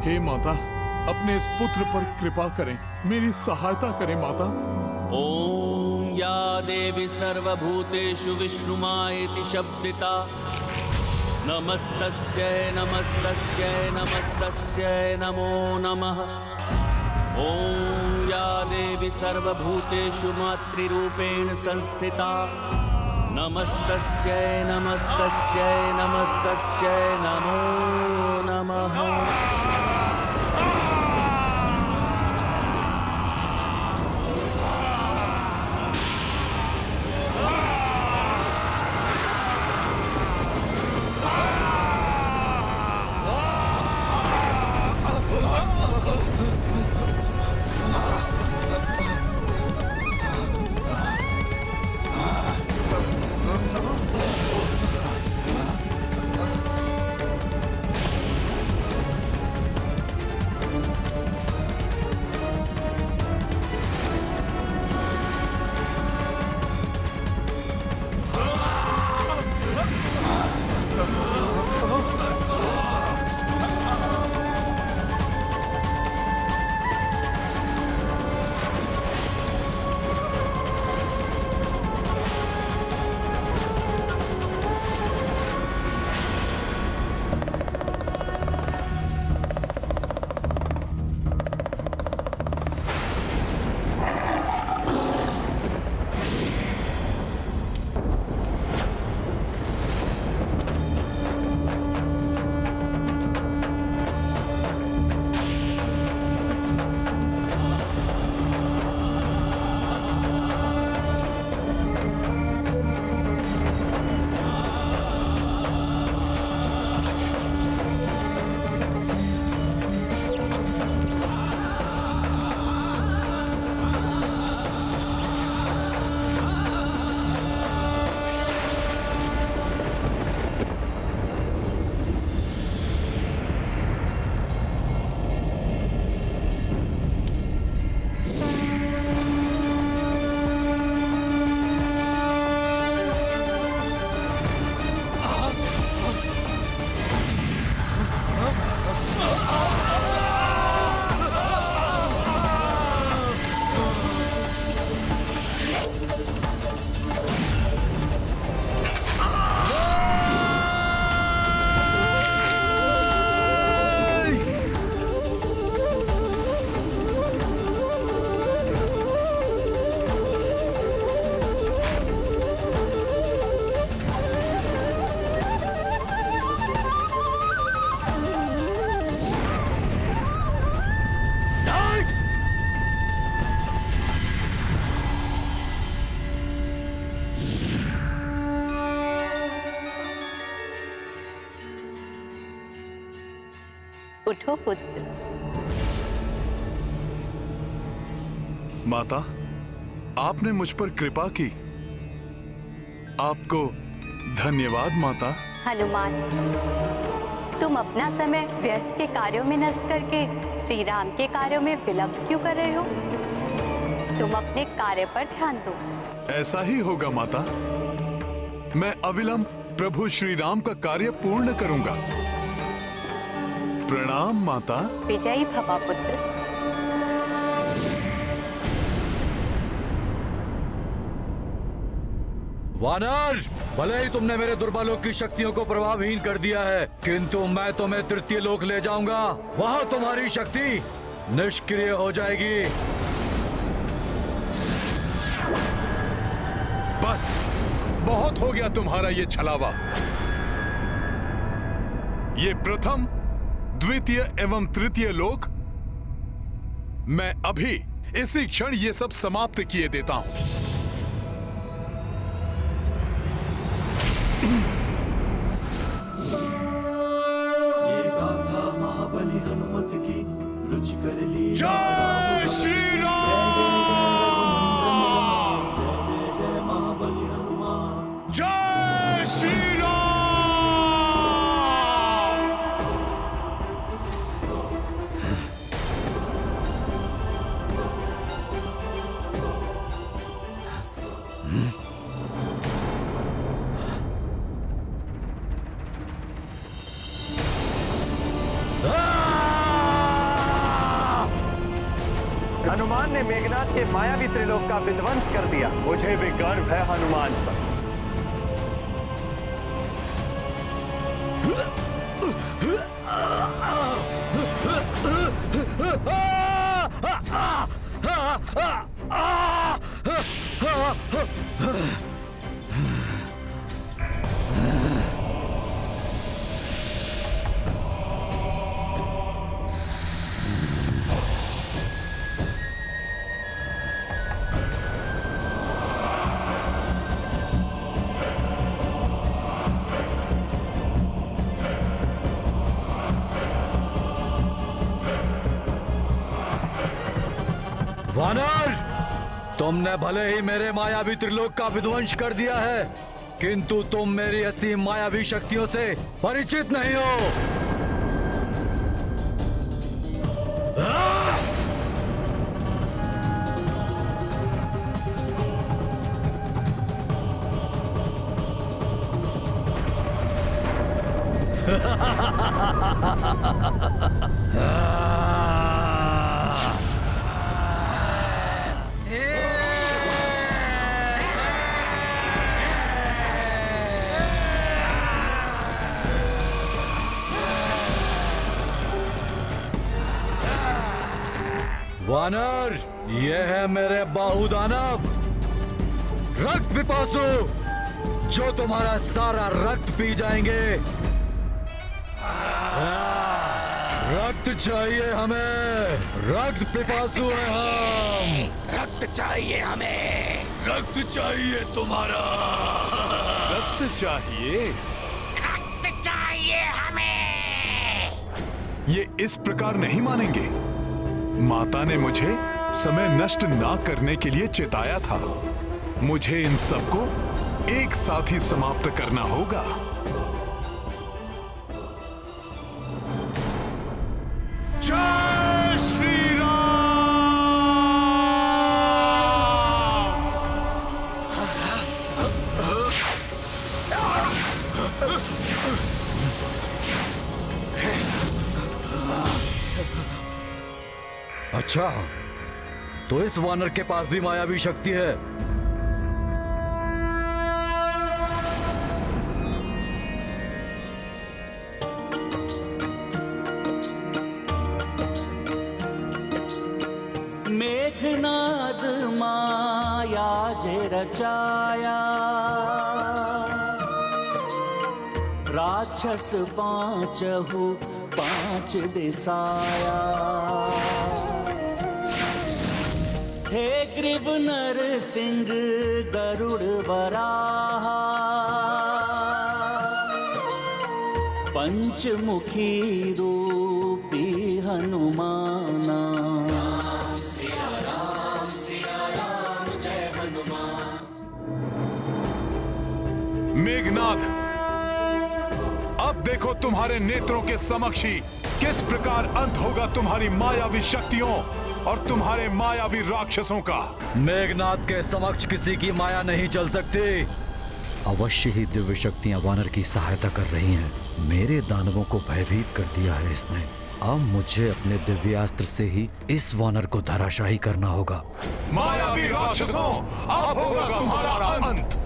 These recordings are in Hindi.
हे माता, अपने इस पुत्र पर कृपा करें, मेरी सहायता करें माता। ओम या देवी सर्वभूतेषु विष्णुमायेति शब्दिता नमस्तस्यै नमस्तस्यै नमस्तस्यै नमो नमः। ओम या देवी सर्वभूतेषु मातृरूपेण संस्थिता नमस्तस्यै नमस्तस्यै नमस्तस्यै नमो नमः। उठो पुत्र। माता, आपने मुझ पर कृपा की, आपको धन्यवाद माता। हनुमान, तुम अपना समय व्यर्थ के कार्यों में नष्ट करके श्री राम के कार्यों में विलंब क्यों कर रहे हो? तुम अपने कार्य पर ध्यान दो। ऐसा ही होगा माता। मैं अविलंब प्रभु श्री राम का कार्य पूर्ण करूंगा। प्रणाम माता। विजयी भवा पुत्र। वानर, भले ही तुमने मेरे दुर्बलों की शक्तियों को प्रभावहीन कर दिया है, किंतु मैं तुम्हें तृतीय लोक ले जाऊंगा। वहां तुम्हारी शक्ति निष्क्रिय हो जाएगी। बस, बहुत हो गया तुम्हारा ये छलावा। ये प्रथम, द्वितीय एवं तृतीय लोक मैं अभी इसी क्षण ये सब समाप्त किए देता हूं। ये गाथा महाबली हनुमत की रुचि कर ली। जय श्री राम। जय जय जय महाबली हनुमान। जय श्री राम। हनुमान ने मेघनाथ के मायावी त्रिलोक का विध्वंस कर दिया। मुझे भी गर्व है हनुमान पर। वानर, तुमने भले ही मेरे मायावी त्रिलोक का विध्वंस कर दिया है, किंतु तुम मेरी असीम मायावी शक्तियों से परिचित नहीं हो। वानर, ये है मेरे बाहुदानव रक्त पिपासु, जो तुम्हारा सारा रक्त पी जाएंगे। रक्त चाहिए हमें, रक्त पिपासु हैं हम। रक्त चाहिए हमें, रक्त चाहिए तुम्हारा, रक्त चाहिए, रक्त चाहिए हमें। ये इस प्रकार नहीं मानेंगे। माता ने मुझे समय नष्ट ना करने के लिए चेताया था। मुझे इन सबको एक साथ ही समाप्त करना होगा। जय श्री राम। अच्छा, तो इस वानर के पास भी मायावी शक्ति है। मेघनाद माया जे रचाया, राक्षस पांचहु पांच दिसाया। हे ग्रीव नर सिंह गरुड़ वराहा, पंचमुखी रूपी हनुमाना। मेघनाथ, अब देखो तुम्हारे नेत्रों के समक्ष ही किस प्रकार अंत होगा तुम्हारी मायावी शक्तियों और तुम्हारे मायावी राक्षसों का। मेघनाथ के समक्ष किसी की माया नहीं चल सकती। अवश्य ही दिव्य शक्तियां वानर की सहायता कर रही हैं। मेरे दानवों को भयभीत कर दिया है इसने। अब मुझे अपने दिव्यास्त्र से ही इस वानर को धराशाही करना होगा। मायावी राक्षसों, अब होगा तुम्हारा अंत।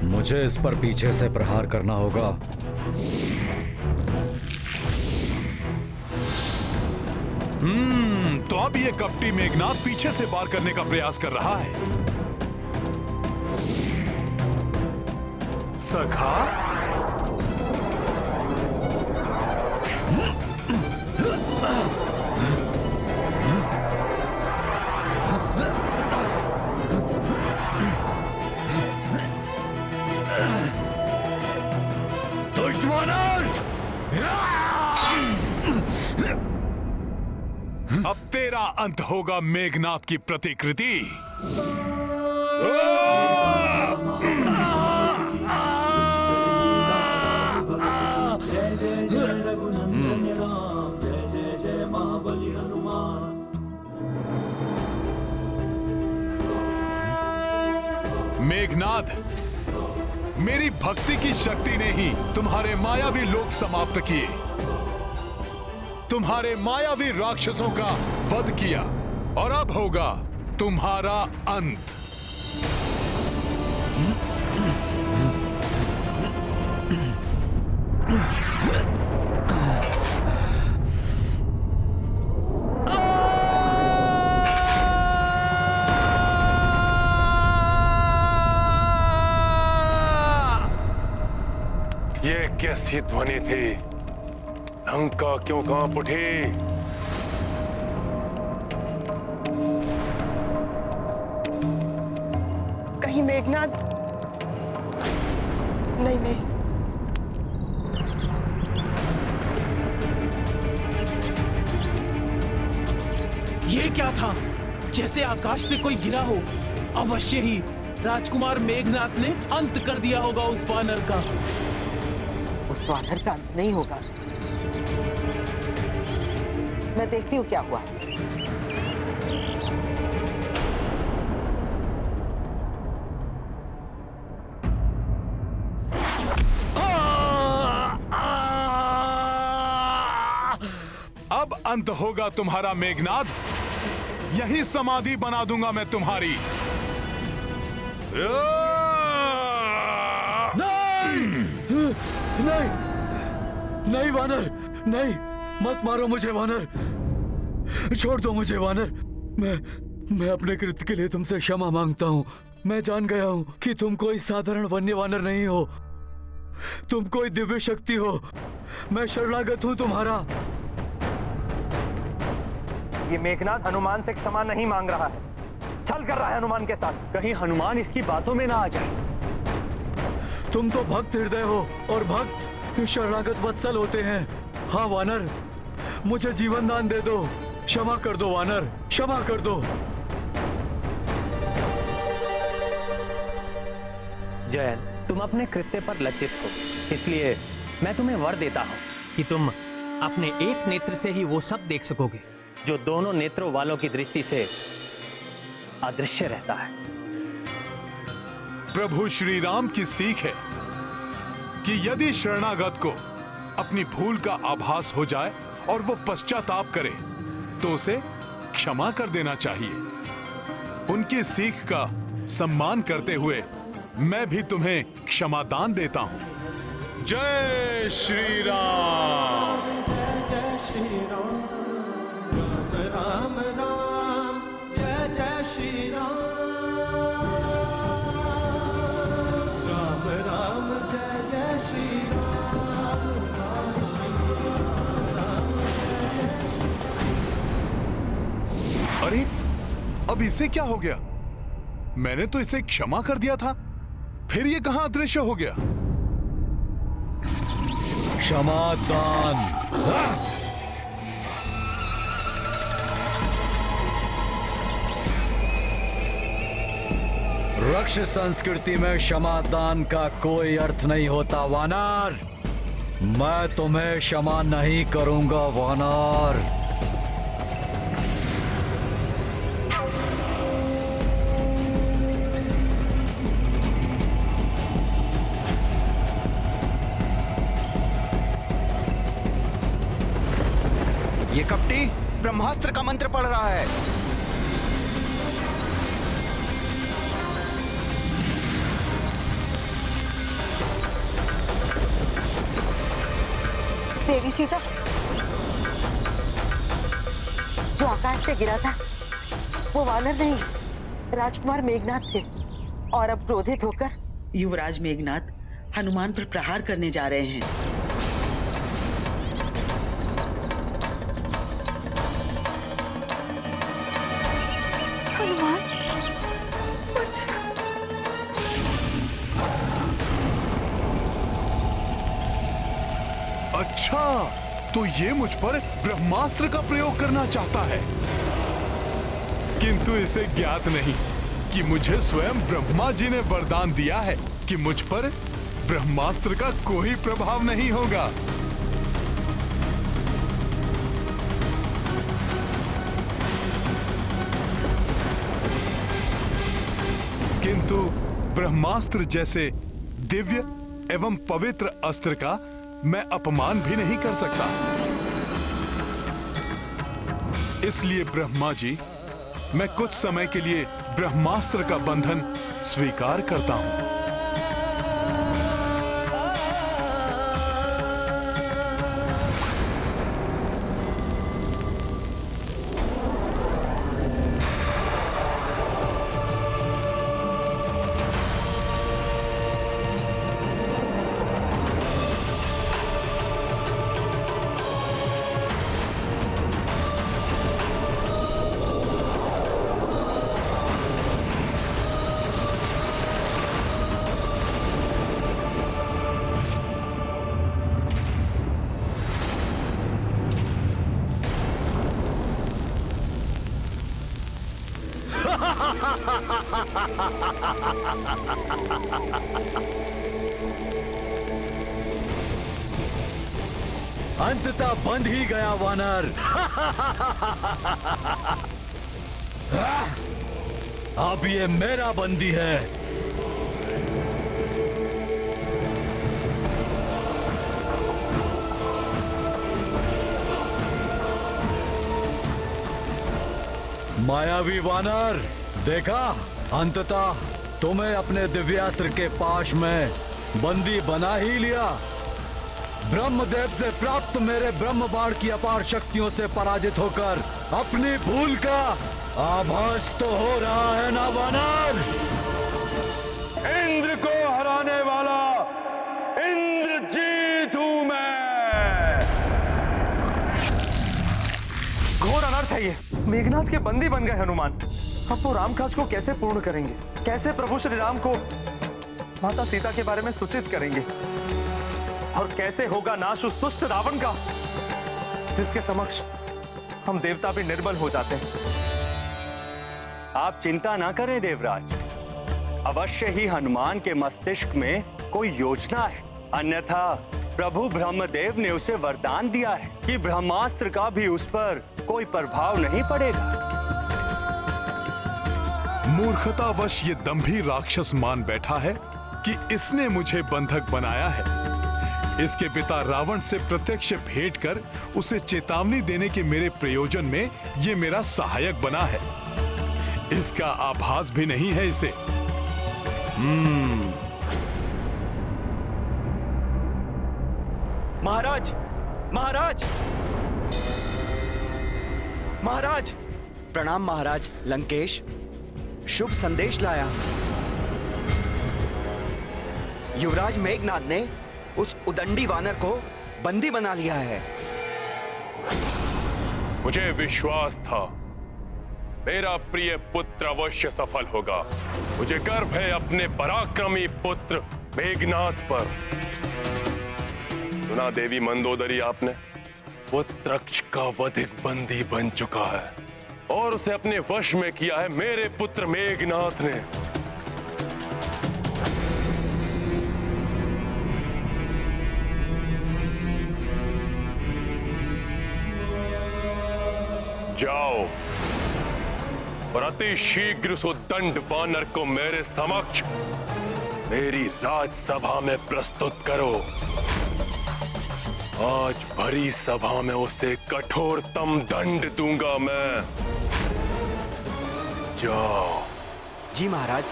मुझे इस पर पीछे से प्रहार करना होगा। तो अब ये कपटी मेघनाथ पीछे से वार करने का प्रयास कर रहा है। सखा, अब तेरा अंत होगा मेघनाद की प्रतिकृति। जय जय जय रघुनंदन राम, जय जय जय महाबली हनुमान। मेघनाद, मेरी भक्ति की शक्ति ने ही तुम्हारे मायावी लोक समाप्त किए, तुम्हारे मायावी राक्षसों का वध किया, और अब होगा तुम्हारा अंत। ये कैसी ध्वनि थी? लंका क्यों कांप उठी? कहीं मेघनाद? नहीं नहीं, ये क्या था? जैसे आकाश से कोई गिरा हो। अवश्य ही राजकुमार मेघनाद ने अंत कर दिया होगा उस वानर का। उस वानर का अंत नहीं होगा। मैं देखती हूँ क्या हुआ। अब अंत होगा तुम्हारा मेघनाद, यही समाधि बना दूंगा मैं तुम्हारी। नहीं, नहीं वानर, नहीं, मत मारो मुझे वानर, छोड़ दो मुझे वानर। मैं अपने कृत्य के लिए तुमसे क्षमा मांगता हूँ। मैं जान गया हूँ कि तुम कोई साधारण वन्य वानर नहीं हो, तुम कोई दिव्य शक्ति हो। मैं शरणागत हूँ तुम्हारा। ये मेघनाद हनुमान से क्षमा नहीं मांग रहा है, छल कर रहा है हनुमान के साथ। कहीं हनुमान इसकी बातों में ना आ जाए। तुम तो भक्त हृदय हो, और भक्त शरणागत वत्सल होते हैं। हाँ वानर, मुझे जीवन दान दे दो, क्षमा कर दो वानर, क्षमा कर दो। जयन, तुम अपने कृत्य पर लज्जित हो, इसलिए मैं तुम्हें वर देता हूं कि तुम अपने एक नेत्र से ही वो सब देख सकोगे जो दोनों नेत्रों वालों की दृष्टि से अदृश्य रहता है। प्रभु श्री राम की सीख है कि यदि शरणागत को अपनी भूल का आभास हो जाए और वो पश्चाताप करे तो उसे क्षमा कर देना चाहिए। उनकी सीख का सम्मान करते हुए मैं भी तुम्हें क्षमादान देता हूं। जय श्री राम। जय जय श्री राम, राम राम राम, जय जय श्री राम, राम राम जय जय श्री राम, अरे अब इसे क्या हो गया? मैंने तो इसे क्षमा कर दिया था, फिर ये कहां अदृश्य हो गया? क्षमादान। रक्ष संस्कृति में क्षमादान का कोई अर्थ नहीं होता वानर। मैं तुम्हें क्षमा नहीं करूंगा वानर। ये कपटी ब्रह्मास्त्र का मंत्र पढ़ रहा है। देवी सीता, जो आकाश से गिरा था वो वानर नहीं, राजकुमार मेघनाद थे। और अब क्रोधित होकर युवराज मेघनाद हनुमान पर प्रहार करने जा रहे हैं। हनुमान, अच्छा, तो ये मुझ पर ब्रह्मास्त्र का प्रयोग करना चाहता है। किंतु इसे ज्ञात नहीं कि मुझे स्वयं ब्रह्मा जी ने वरदान दिया है कि मुझ पर ब्रह्मास्त्र का कोई प्रभाव नहीं होगा। किंतु ब्रह्मास्त्र जैसे दिव्य एवं पवित्र अस्त्र का मैं अपमान भी नहीं कर सकता। इसलिए ब्रह्मा जी, मैं कुछ समय के लिए ब्रह्मास्त्र का बंधन स्वीकार करता हूं। अंततः बंध ही गया वानर। अब ये मेरा बंदी है। मायावी वानर, देखा, अंततः तुम्हें अपने दिव्यास्त्र के पाश में बंदी बना ही लिया। ब्रह्मदेव से प्राप्त मेरे ब्रह्म बाण की अपार शक्तियों से पराजित होकर अपनी भूल का आभास तो हो रहा है ना वानर? इंद्र को हराने वाला इंद्रजीत हूं मैं। घोर अनर्थ है ये। मेघनाथ के बंदी बन गए हनुमान। अब वो रामकाज को कैसे पूर्ण करेंगे? कैसे प्रभु श्री राम को माता सीता के बारे में सूचित करेंगे? और कैसे होगा नाश उस दुष्ट रावण का, जिसके समक्ष हम देवता भी निर्बल हो जाते हैं। आप चिंता ना करें देवराज, अवश्य ही हनुमान के मस्तिष्क में कोई योजना है। अन्यथा प्रभु ब्रह्मदेव ने उसे वरदान दिया है कि ब्रह्मास्त्र का भी उस पर कोई प्रभाव नहीं पड़ेगा। मूर्खतावश ये दंभी राक्षस मान बैठा है कि इसने मुझे बंधक बनाया है। इसके पिता रावण से प्रत्यक्ष भेंट कर उसे चेतावनी देने के मेरे प्रयोजन में ये मेरा सहायक बना है। इसका आभास भी नहीं है इसे। महाराज, महाराज, महाराज! प्रणाम महाराज। लंकेश शुभ संदेश लाया। युवराज मेघनाद ने उस उदंडी वानर को बंदी बना लिया है। मुझे विश्वास था मेरा प्रिय पुत्र अवश्य सफल होगा। मुझे गर्व है अपने पराक्रमी पुत्र मेघनाद पर। सुना देवी मंदोदरी आपने? वो तृक्ष का वधिक बंदी बन चुका है और उसे अपने वश में किया है मेरे पुत्र मेघनाद ने। जाओ और अति शीघ्र उस दंड वानर को मेरे समक्ष मेरी राजसभा में प्रस्तुत करो। आज भरी सभा में उसे कठोरतम दंड दूंगा मैं। जाओ। जी महाराज।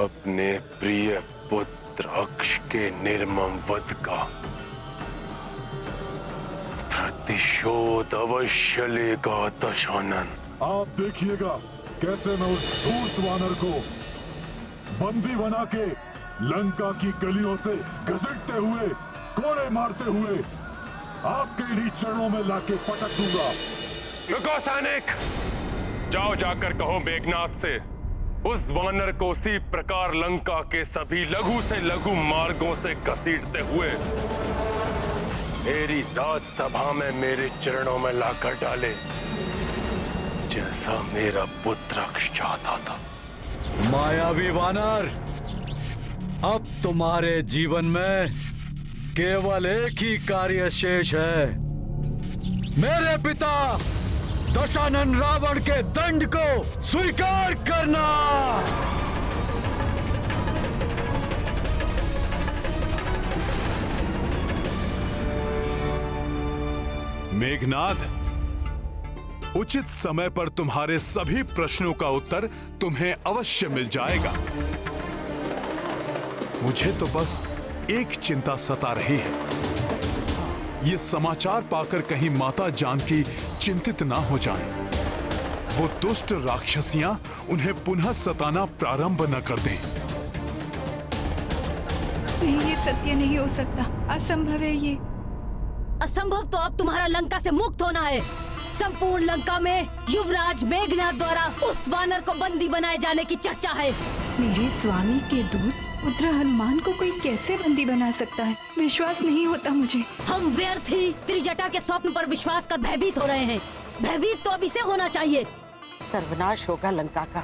अपने प्रिय पुत्र अक्ष के निर्मम वध का प्रतिशोध अवश्य लेगा दशानन। आप देखिएगा कैसे मैं उस धूर्त वानर को बंदी बना के लंका की गलियों से घसीटते हुए, कोड़े मारते हुए आपके इन्हीं चरणों में लाके पटक दूंगा। रुको सैनिक, जाओ जाकर कहो मेघनाद से उस वानर को उसी प्रकार लंका के सभी लघु से लघु मार्गों से घसीटते हुए मेरी राजसभा में मेरे चरणों में लाकर डाले, जैसा मेरा पुत्र चाहता था। मायावी वानर, अब तुम्हारे जीवन में केवल एक ही कार्य शेष है, मेरे पिता दशानन रावण के दंड को स्वीकार करना। मेघनाद, उचित समय पर तुम्हारे सभी प्रश्नों का उत्तर तुम्हें अवश्य मिल जाएगा। मुझे तो बस एक चिंता सता रही है, ये समाचार पाकर कहीं माता जानकी चिंतित ना हो जाएं। वो दुष्ट राक्षसियां उन्हें पुनः सताना प्रारंभ न कर दें। नहीं, ये सत्य नहीं हो सकता, असंभव है ये। असंभव तो अब तुम्हारा लंका से मुक्त होना है। संपूर्ण लंका में युवराज मेघनाद द्वारा उस वानर को बंदी बनाए जाने की चर्चा है। मेरे स्वामी के दूत पुत्र हनुमान को कोई कैसे बंदी बना सकता है? विश्वास नहीं होता मुझे। हम व्यर्थ ही त्रिजटा के स्वप्न पर विश्वास कर भयभीत हो रहे हैं। भयभीत तो अभी से होना चाहिए। सर्वनाश होगा लंका का,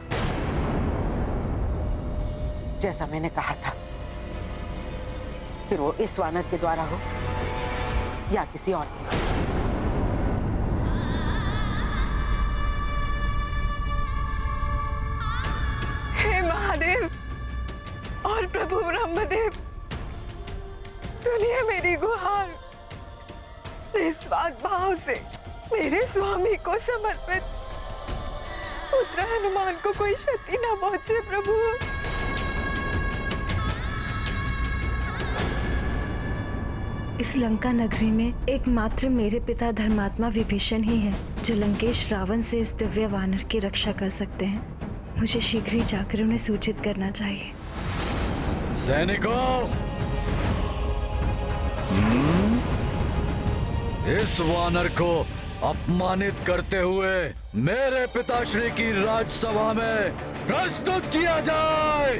जैसा मैंने कहा था। फिर वो इस वानर के द्वारा हो या किसी और के। हे महादेव और प्रभु ब्रह्मदेव, सुनिए मेरी गुहार। निस्वार्थ भाव से मेरे स्वामी को समर्पित पुत्र हनुमान को कोई क्षति न पहुंचे प्रभु। इस लंका नगरी में एकमात्र मेरे पिता धर्मात्मा विभीषण ही है जो लंकेश रावण से इस दिव्य वानर की रक्षा कर सकते हैं। मुझे शीघ्र ही जाकर उन्हें सूचित करना चाहिए। सैनिकों, इस वानर को अपमानित करते हुए मेरे पिताश्री की राजसभा में प्रस्तुत किया जाए।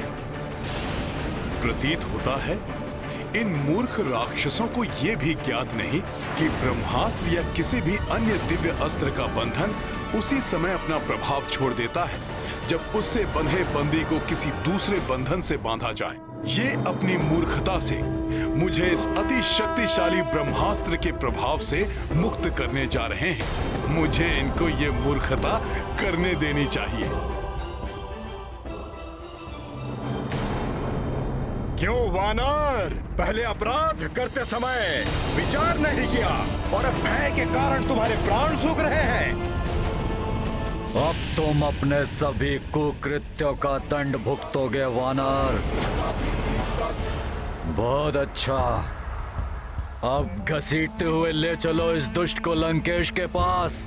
प्रतीत होता है इन मूर्ख राक्षसों को यह भी ज्ञात नहीं कि ब्रह्मास्त्र या किसी भी अन्य दिव्य अस्त्र का बंधन उसी समय अपना प्रभाव छोड़ देता है जब उससे बंधे बंदी को किसी दूसरे बंधन से बांधा जाए। ये अपनी मूर्खता से मुझे इस अति शक्तिशाली ब्रह्मास्त्र के प्रभाव से मुक्त करने जा रहे हैं। मुझे इनको ये मूर्खता करने देनी चाहिए। क्यों वानर, पहले अपराध करते समय विचार नहीं किया और अब भय के कारण तुम्हारे प्राण सूख रहे हैं। अब तुम अपने सभी कुकृत्यों का दंड भुगतोगे वानर। बहुत अच्छा, अब घसीटते हुए ले चलो इस दुष्ट को लंकेश के पास।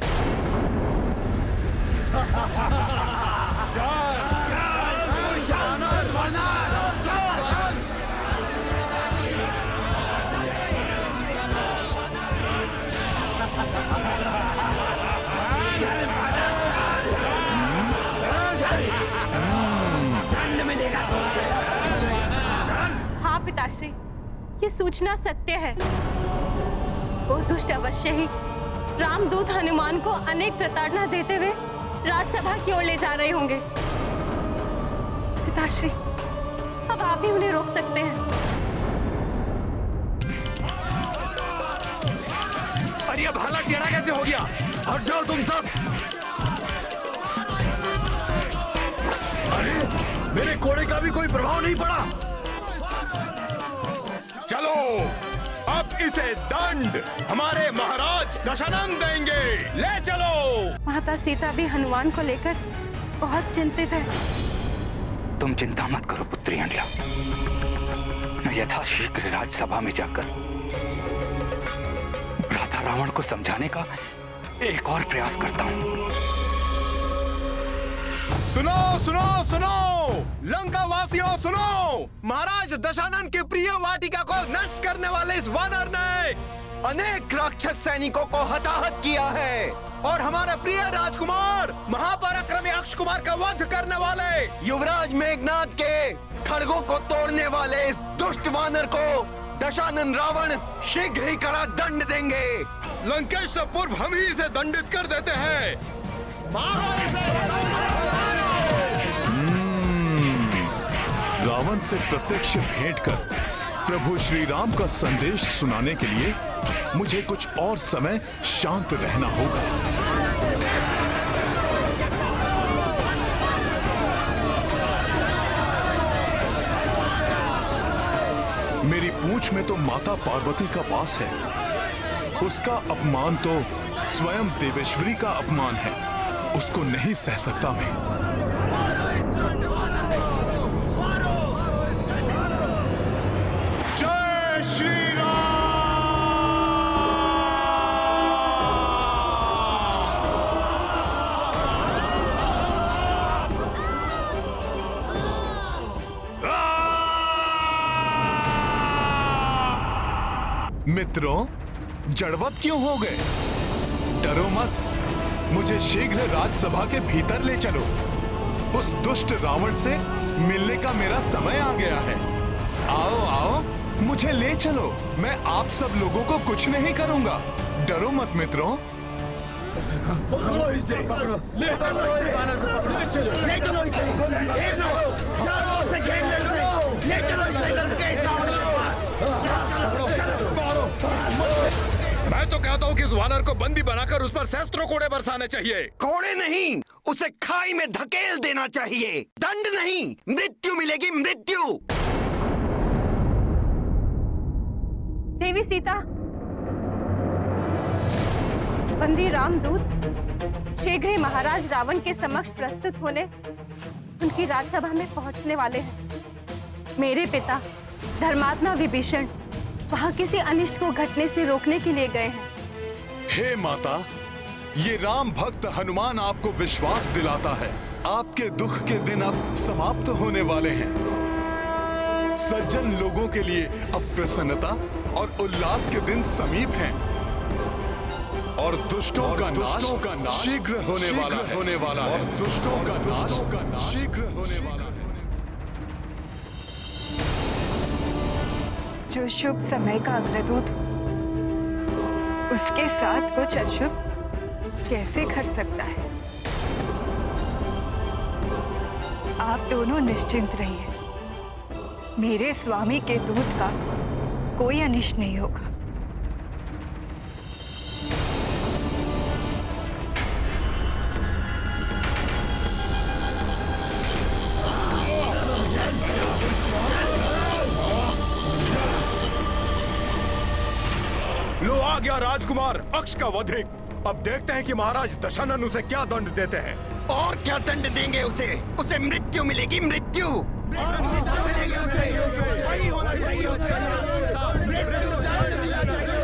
हाँ पिताश्री, ये सूचना सत्य है। वो दुष्ट अवश्य ही रामदूत हनुमान को अनेक प्रताड़ना देते हुए राजसभा की ओर ले जा रहे होंगे। पिताश्री, अब आप ही उन्हें रोक सकते हैं। अरे अब भाला टेढ़ा कैसे हो गया? हट जाओ तुम सब। अरे मेरे कोड़े का भी कोई प्रभाव नहीं पड़ा। चलो, अब इसे दंड हमारे महाराज दशानन देंगे। ले चलो। माता सीता भी हनुमान को लेकर बहुत चिंतित है। तुम चिंता मत करो पुत्री अंडला, मैं यथाशीघ्र राजसभा में जाकर भ्राता रावण को समझाने का एक और प्रयास करता हूं। सुनो सुनो सुनो, लंका वासियों सुनो, महाराज दशानन की प्रिय वाटिका को नष्ट करने वाले इस वानर ने अनेक राक्षस सैनिकों को हताहत किया है और हमारे प्रिय राजकुमार महापराक्रमी अक्ष कुमार का वध करने वाले युवराज मेघनाद के खड़गों को तोड़ने वाले इस दुष्ट वानर को दशानन रावण शीघ्र ही कड़ा दंड देंगे। लंकेश से पूर्व हम ही इसे दंडित कर देते हैं। रावण से प्रत्यक्ष भेंट कर प्रभु श्री राम का संदेश सुनाने के लिए मुझे कुछ और समय शांत रहना होगा। मेरी पूंछ में तो माता पार्वती का वास है, उसका अपमान तो स्वयं देवेश्वरी का अपमान है, उसको नहीं सह सकता मैं। जय श्री मित्रों, जड़वत क्यों हो गए? डरो मत, मुझे शीघ्र राजसभा के भीतर ले चलो। उस दुष्ट रावण से मिलने का मेरा समय आ गया है। आओ आओ, मुझे ले चलो, मैं आप सब लोगों को कुछ नहीं करूंगा। डरो मत मित्रों। मैं तो कहता हूँ कि इस वानर को बंदी बनाकर उस पर शस्त्रों कोड़े बरसाने चाहिए। कोड़े नहीं, उसे खाई में धकेल देना चाहिए। दंड नहीं, मृत्यु मिलेगी, मृत्यु। देवी सीता, बंदी रामदूत शीघ्र ही महाराज रावण के समक्ष प्रस्तुत होने उनकी राजसभा में पहुंचने वाले हैं। मेरे पिता धर्मात्मा विभीषण वहां किसी अनिष्ट को घटने से रोकने के लिए गए हैं। हे माता, ये राम भक्त हनुमान आपको विश्वास दिलाता है। आपके दुख के दिन अब समाप्त होने वाले हैं। सज्जन लोगों के लिए अब प्रसन्नता और उल्लास के दिन समीप हैं। और दुष्टों का नाश शीघ्र होने वाला है। और दुष्टों का नाश शीघ्र होने वाला है। जो शुभ समय का अग्रदूत, उसके साथ कुछ अशुभ कैसे घट सकता है? आप दोनों निश्चिंत रहिए, मेरे स्वामी के दूत का कोई अनिष्ट नहीं होगा। लो आ गया राजकुमार अक्ष का वधिक। अब देखते हैं कि महाराज दशानन उसे क्या दंड देते हैं। और क्या दंड देंगे उसे? उसे मृत्यु मिलेगी, मृत्यु। वही होना चाहिए उसका। मृत्यु दंड मिलना चाहिए।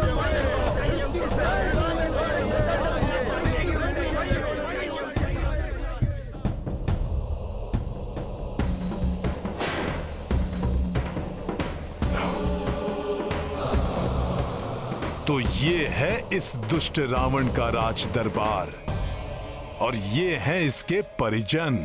तो ये है इस दुष्ट रावण का राज दरबार, और ये हैं इसके परिजन।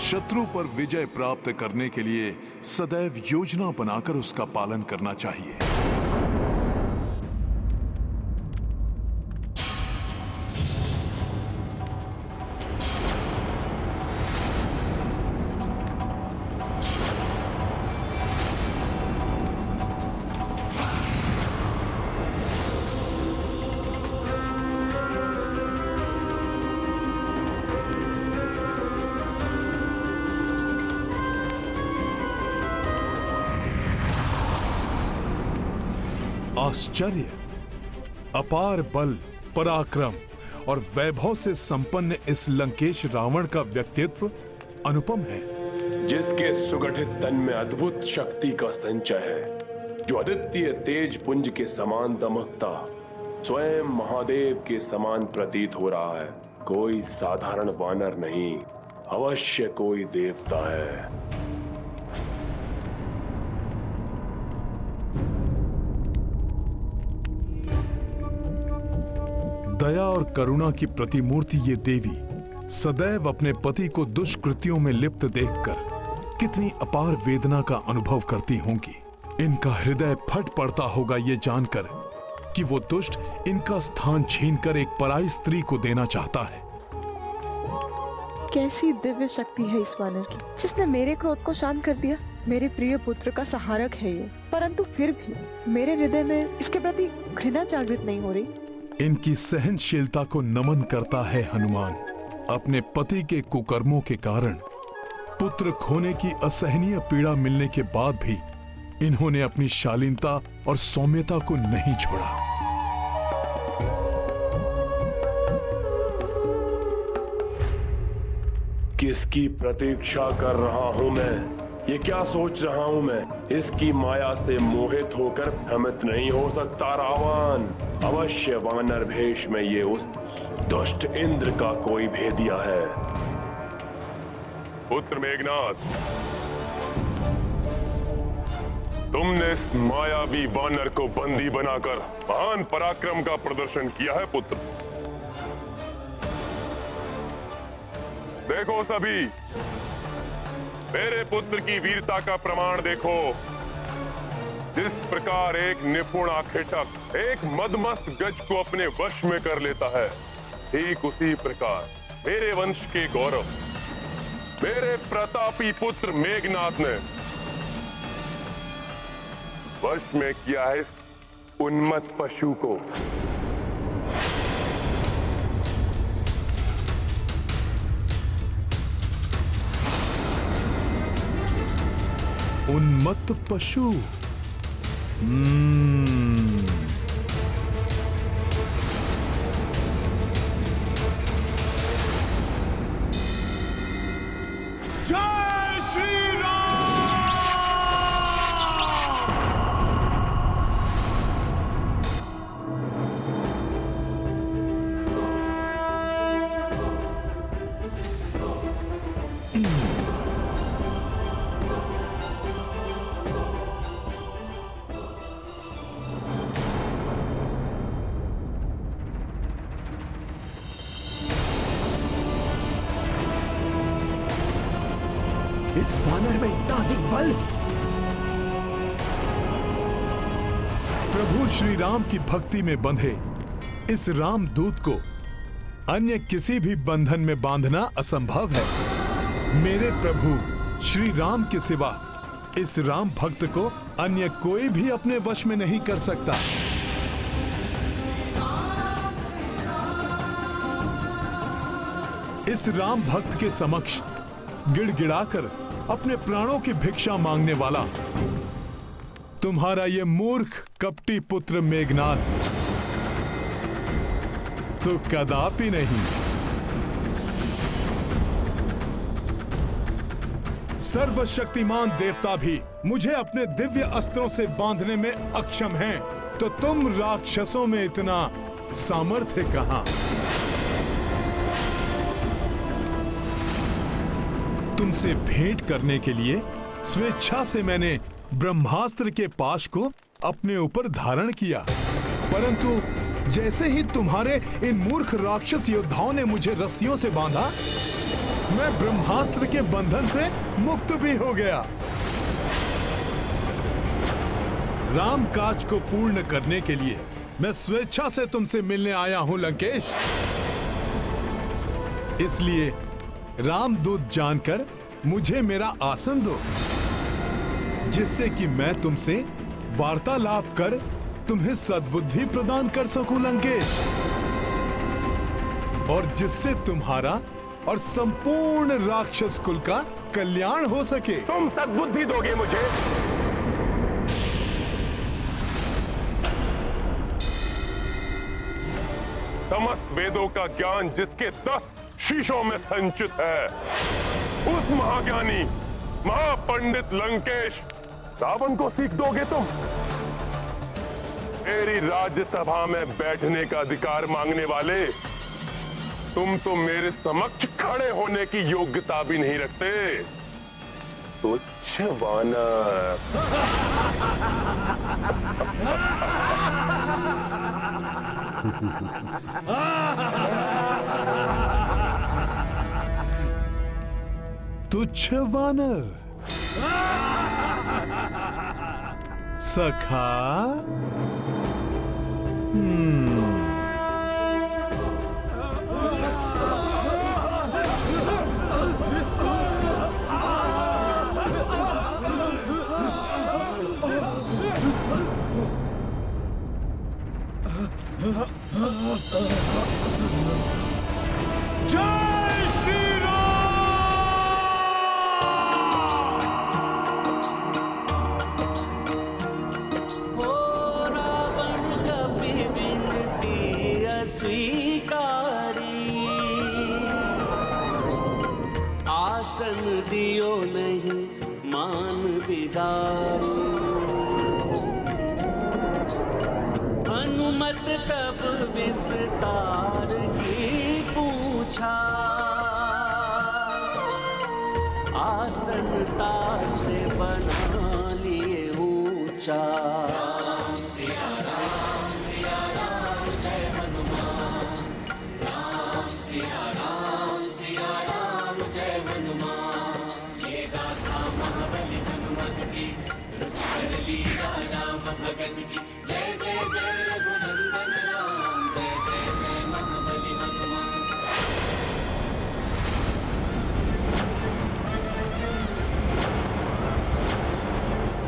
शत्रु पर विजय प्राप्त करने के लिए सदैव योजना बनाकर उसका पालन करना चाहिए। आश्चर्य, अपार बल, पराक्रम और वैभव से संपन्न इस लंकेश रावण का व्यक्तित्व अनुपम है, जिसके सुगठित तन में अद्भुत शक्ति का संचय है, जो अद्वितीय तेज पुंज के समान दमकता स्वयं महादेव के समान प्रतीत हो रहा है। कोई साधारण वानर नहीं, अवश्य कोई देवता है। दया और करुणा की प्रतिमूर्ति ये देवी सदैव अपने पति को दुष्कृत्यों में लिप्त देखकर कितनी अपार वेदना का अनुभव करती होंगी। इनका हृदय फट पड़ता होगा ये जानकर कि वो दुष्ट इनका स्थान छीनकर एक पराई स्त्री को देना चाहता है। कैसी दिव्य शक्ति है इस वानर की, जिसने मेरे क्रोध को शांत कर दिया। मेरे प्रिय पुत्र का सहारक है ये, परंतु फिर भी मेरे हृदय में इसके प्रति घृणा जागृत नहीं हो रही। इनकी सहनशीलता को नमन करता है हनुमान। अपने पति के कुकर्मों के कारण पुत्र खोने की असहनीय पीड़ा मिलने के बाद भी इन्होंने अपनी शालीनता और सौम्यता को नहीं छोड़ा। किसकी प्रतीक्षा कर रहा हूं मैं? ये क्या सोच रहा हूं मैं? इसकी माया से मोहित होकर भ्रमित नहीं हो सकता रावण। अवश्य वानर भेष में ये उस दुष्ट इंद्र का कोई भेदिया है। पुत्र मेघनाथ, तुमने इस मायावी वानर को बंदी बनाकर महान पराक्रम का प्रदर्शन किया है पुत्र। देखो सभी, मेरे पुत्र की वीरता का प्रमाण देखो। जिस प्रकार एक निपुण आखेटक एक मदमस्त गज को अपने वश में कर लेता है, ठीक उसी प्रकार मेरे वंश के गौरव, मेरे प्रतापी पुत्र मेघनाथ ने वश में किया है इस उन्मत्त पशु को। उन्मत्त पशु। जय श्री राम। इस वानर में इतना अधिक बल। प्रभु श्री राम की भक्ति में बंधे इस रामदूत को अन्य किसी भी बंधन में बांधना असंभव है। मेरे प्रभु श्री राम के सिवा इस राम भक्त को अन्य कोई भी अपने वश में नहीं कर सकता। इस राम भक्त के समक्ष गिड़गिड़ाकर अपने प्राणों की भिक्षा मांगने वाला तुम्हारा ये मूर्ख कपटी पुत्र मेघनाथ तो कदापि नहीं। सर्वशक्तिमान देवता भी मुझे अपने दिव्य अस्त्रों से बांधने में अक्षम हैं, तो तुम राक्षसों में इतना सामर्थ्य कहां? तुमसे भेंट करने के लिए स्वेच्छा से मैंने ब्रह्मास्त्र के पाश को अपने ऊपर धारण किया, परंतु जैसे ही तुम्हारे इन मूर्ख राक्षस योद्धाओं ने मुझे रस्सियों से बांधा, मैं ब्रह्मास्त्र के बंधन से मुक्त भी हो गया। राम काज को पूर्ण करने के लिए मैं स्वेच्छा से तुमसे मिलने आया हूं लंकेश। इसलिए रामदूत जानकर मुझे मेरा आसन दो, जिससे कि मैं तुमसे वार्तालाप कर तुम्हें सद्बुद्धि प्रदान कर सकूं लंकेश, और जिससे तुम्हारा और संपूर्ण राक्षस कुल का कल्याण हो सके। तुम सद्बुद्धि दोगे मुझे? समस्त वेदों का ज्ञान जिसके 10 शीशों में संचित है, उस महाज्ञानी महापंडित लंकेश रावण को सीख दोगे तुम? मेरी राज्यसभा में बैठने का अधिकार मांगने वाले तुम तो मेरे समक्ष खड़े होने की योग्यता भी नहीं रखते। तुच्छ वानर। तुच्छ वानर। सखा। जय श्री हो रावण कपि विनती अस्वीकारी, आसन दियो नहीं मान बिगारी। हनुमत तब विस्तार की पूछा, आसनता से बना लिए ऊंचा। राम सिया राम जय हनुमान, राम सिया राम जय हनुमान। ये गाथा महाबली हनुमत की, रुचिकर लीला राम भगत की। जय जय जय रघुनंदन राम, जय जय जय महाबली हनुमान।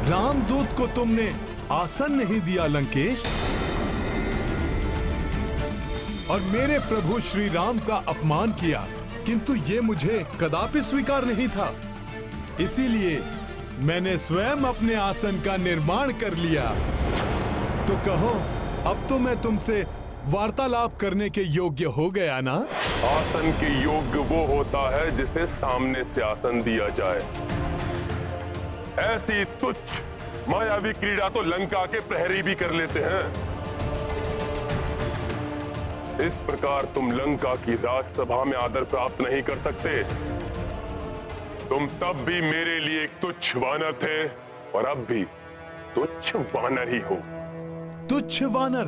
रामदूत को तुमने आसन नहीं दिया लंकेश, और मेरे प्रभु श्री राम का अपमान किया, किंतु ये मुझे कदापि स्वीकार नहीं था। इसीलिए मैंने स्वयं अपने आसन का निर्माण कर लिया। तो कहो, अब तो मैं तुमसे वार्तालाप करने के योग्य हो गया ना? आसन के योग्य वो होता है जिसे सामने से आसन दिया जाए। ऐसी तुच्छ मायावी क्रीड़ा तो लंका के प्रहरी भी कर लेते हैं। इस प्रकार तुम लंका की राजसभा में आदर प्राप्त नहीं कर सकते। तुम तब भी मेरे लिए एक तुच्छ वानर थे, और अब भी तुच्छ वानर ही हो। तुच्छ वानर?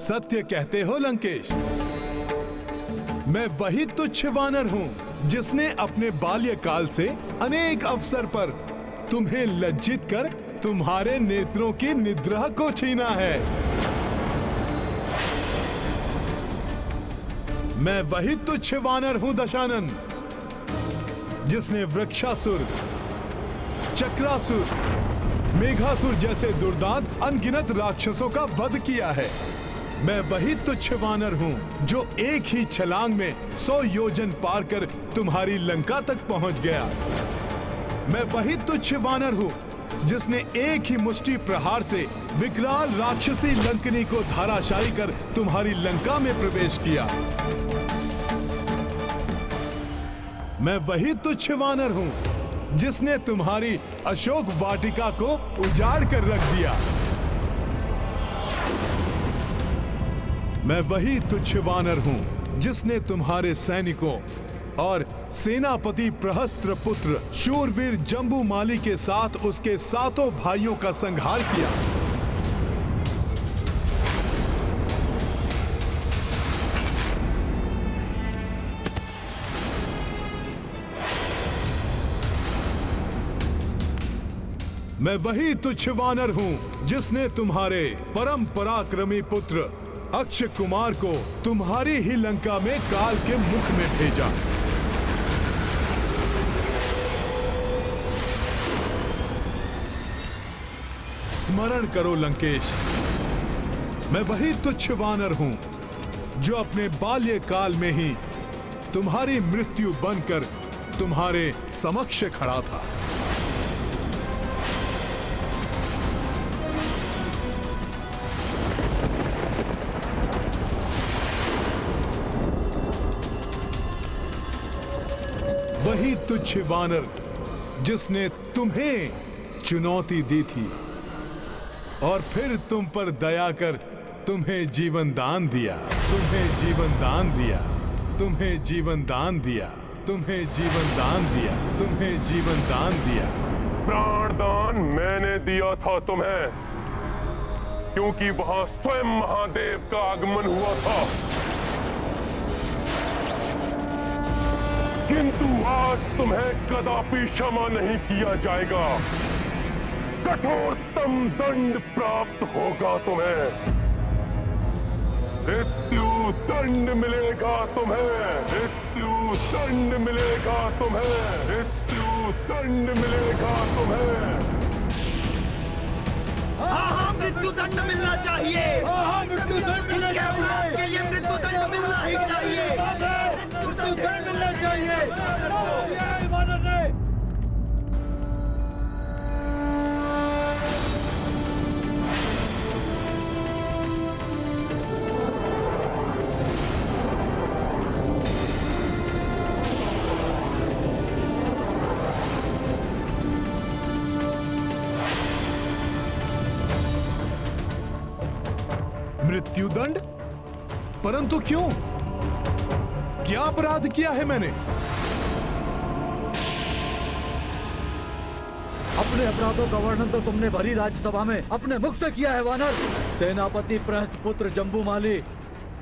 सत्य कहते हो लंकेश। मैं वही तुच्छ वानर हूं जिसने अपने बाल्यकाल से अनेक अवसर पर तुम्हें लज्जित कर तुम्हारे नेत्रों की निद्रा को छीना है। मैं वही तुच्छ वानर हूं दशानन, जिसने वृक्षासुर, चक्रासुर, मेघासुर जैसे दुर्दांत अनगिनत राक्षसों का वध किया है। मैं वही तुच्छ वानर हूं जो एक ही छलांग में 100 योजन पार कर तुम्हारी लंका तक पहुंच गया। मैं वही तुच्छ वानर हूं जिसने एक ही मुष्टि प्रहार से विकराल राक्षसी लंकनी को धाराशायी कर तुम्हारी लंका में प्रवेश किया। मैं वही तुच्छ वानर हूं जिसने तुम्हारी अशोक वाटिका को उजाड़ कर रख दिया। मैं वही तुच्छ वानर हूं जिसने तुम्हारे सैनिकों और सेनापति प्रहस्त्र पुत्र शूरवीर जम्बूमाली के साथ उसके 7 भाइयों का संहार किया। मैं वही तुच्छ वानर हूँ जिसने तुम्हारे परम पराक्रमी पुत्र अक्षय कुमार को तुम्हारी ही लंका में काल के मुख में भेजा। स्मरण करो लंकेश, मैं वही तुच्छ वानर हूं जो अपने बाल्यकाल में ही तुम्हारी मृत्यु बनकर तुम्हारे समक्ष खड़ा था। वही तुच्छ वानर जिसने तुम्हें चुनौती दी थी और फिर तुम पर दया कर तुम्हें जीवन दान दिया, तुम्हें जीवन दान दिया, तुम्हें जीवन दान दिया, तुम्हें जीवन दान दिया, तुम्हें जीवन दान दिया। प्राण दान मैंने दिया था तुम्हें, क्योंकि वहां स्वयं महादेव का आगमन हुआ था। किंतु आज तुम्हें कदापि क्षमा नहीं किया जाएगा। कठोरतम दंड प्राप्त होगा तुम्हें। मृत्यु दंड मिलेगा तुम्हें, मृत्यु दंड मिलेगा तुम्हें, मृत्यु दंड मिलेगा तुम्हें। हाँ, मृत्यु दंड मिलना चाहिए। मृत्यु दंड मिलना चाहिए। के लिए मृत्यु दंड मिलना ही चाहिए। मृत्यु दंड मिलना चाहिए। मृत्युदंड? परंतु क्यों? क्या अपराध किया है मैंने? अपने अपराधों का वर्णन तो तुमने भरी राज्यसभा में अपने मुख से किया है वानर। सेनापति प्रहस्त पुत्र जम्बूमाली,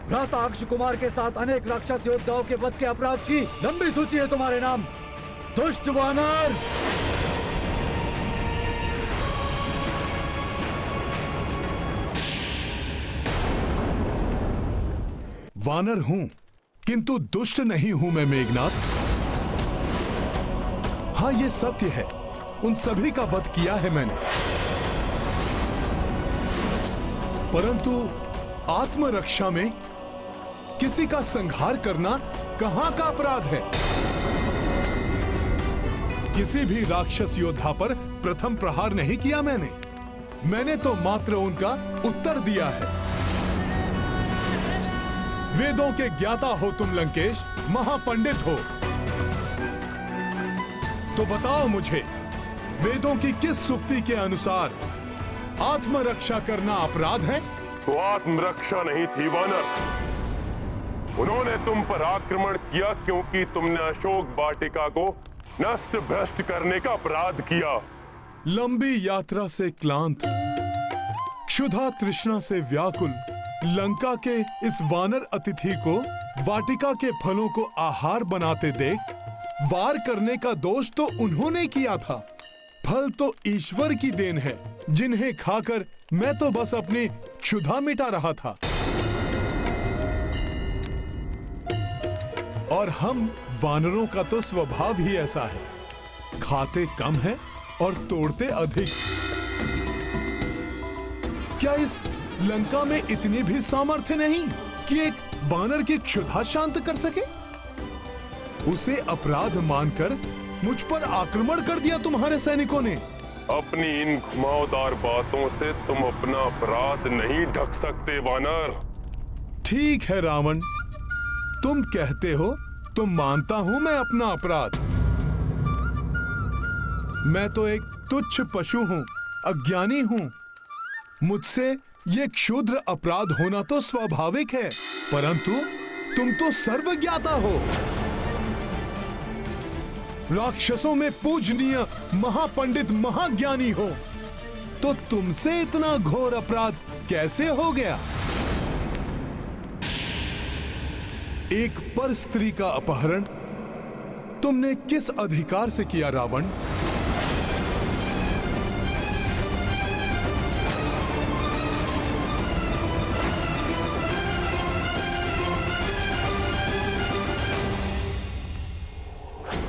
भ्राता अक्षय कुमार के साथ अनेक राक्षस योद्धाओं के वध के अपराध की लंबी सूची है तुम्हारे नाम। दुष्ट वानर! वानर हूं, किंतु दुष्ट नहीं हूं मैं मेघनाथ। हाँ, ये सत्य है, उन सभी का वध किया है मैंने, परंतु आत्मरक्षा में किसी का संहार करना कहां का अपराध है? किसी भी राक्षस योद्धा पर प्रथम प्रहार नहीं किया मैंने तो मात्र उनका उत्तर दिया है। वेदों के ज्ञाता हो तुम लंकेश, महापंडित हो, तो बताओ मुझे, वेदों की किस सूक्ति के अनुसार आत्मरक्षा करना अपराध है? तो आत्मरक्षा नहीं थी वानर, उन्होंने तुम पर आक्रमण किया क्योंकि तुमने अशोक वाटिका को नष्ट भ्रष्ट करने का अपराध किया। लंबी यात्रा से क्लांत, क्षुधा तृष्णा से व्याकुल लंका के इस वानर अतिथि को वाटिका के फलों को आहार बनाते देख वार करने का दोष तो उन्होंने किया था। फल तो ईश्वर की देन है, जिन्हें खाकर मैं तो बस अपनी क्षुधा मिटा रहा था। और हम वानरों का तो स्वभाव ही ऐसा है, खाते कम है और तोड़ते अधिक। क्या इस लंका में इतनी भी सामर्थ्य नहीं कि एक वानर की क्षुधा शांत कर सके? उसे अपराध मानकर मुझ पर आक्रमण कर दिया तुम्हारे सैनिकों ने। अपनी इन घुमावदार बातों से तुम अपना अपराध नहीं ढक सकते वानर। ठीक है रावण, तुम कहते हो तो मानता हूं मैं अपना अपराध। मैं तो एक तुच्छ पशु हूं, अज्ञानी हूं। मुझसे ये क्षुद्र अपराध होना तो स्वाभाविक है, परंतु तुम तो सर्वज्ञाता हो, राक्षसों में पूजनीय महापंडित महाज्ञानी हो, तो तुमसे इतना घोर अपराध कैसे हो गया? एक पर स्त्री का अपहरण तुमने किस अधिकार से किया रावण?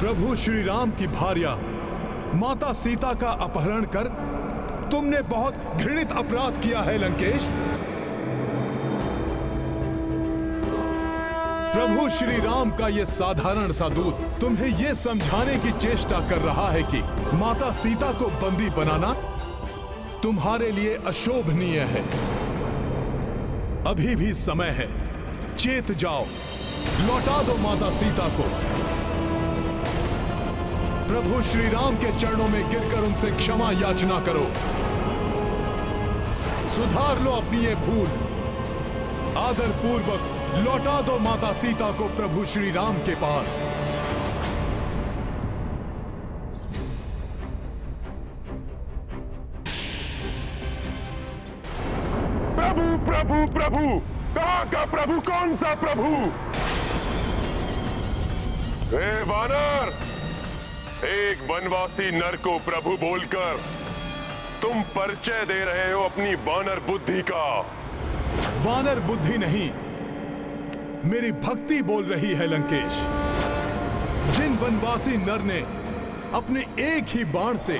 प्रभु श्री राम की भार्या माता सीता का अपहरण कर तुमने बहुत घृणित अपराध किया है लंकेश। प्रभु श्री राम का यह साधारण सा दूत तुम्हें यह समझाने की चेष्टा कर रहा है कि माता सीता को बंदी बनाना तुम्हारे लिए अशोभनीय है। अभी भी समय है, चेत जाओ, लौटा दो माता सीता को। प्रभु श्री राम के चरणों में गिरकर उनसे क्षमा याचना करो। सुधार लो अपनी ये भूल। आदर पूर्वक लौटा दो माता सीता को प्रभु श्री राम के पास। प्रभु प्रभु प्रभु, कहां का प्रभु? कौन सा प्रभु? हे वानर, एक वनवासी नर को प्रभु बोलकर तुम परिचय दे रहे हो अपनी वानर बुद्धि का। वानर बुद्धि नहीं, मेरी भक्ति बोल रही है लंकेश। जिन वनवासी नर ने अपने एक ही बाण से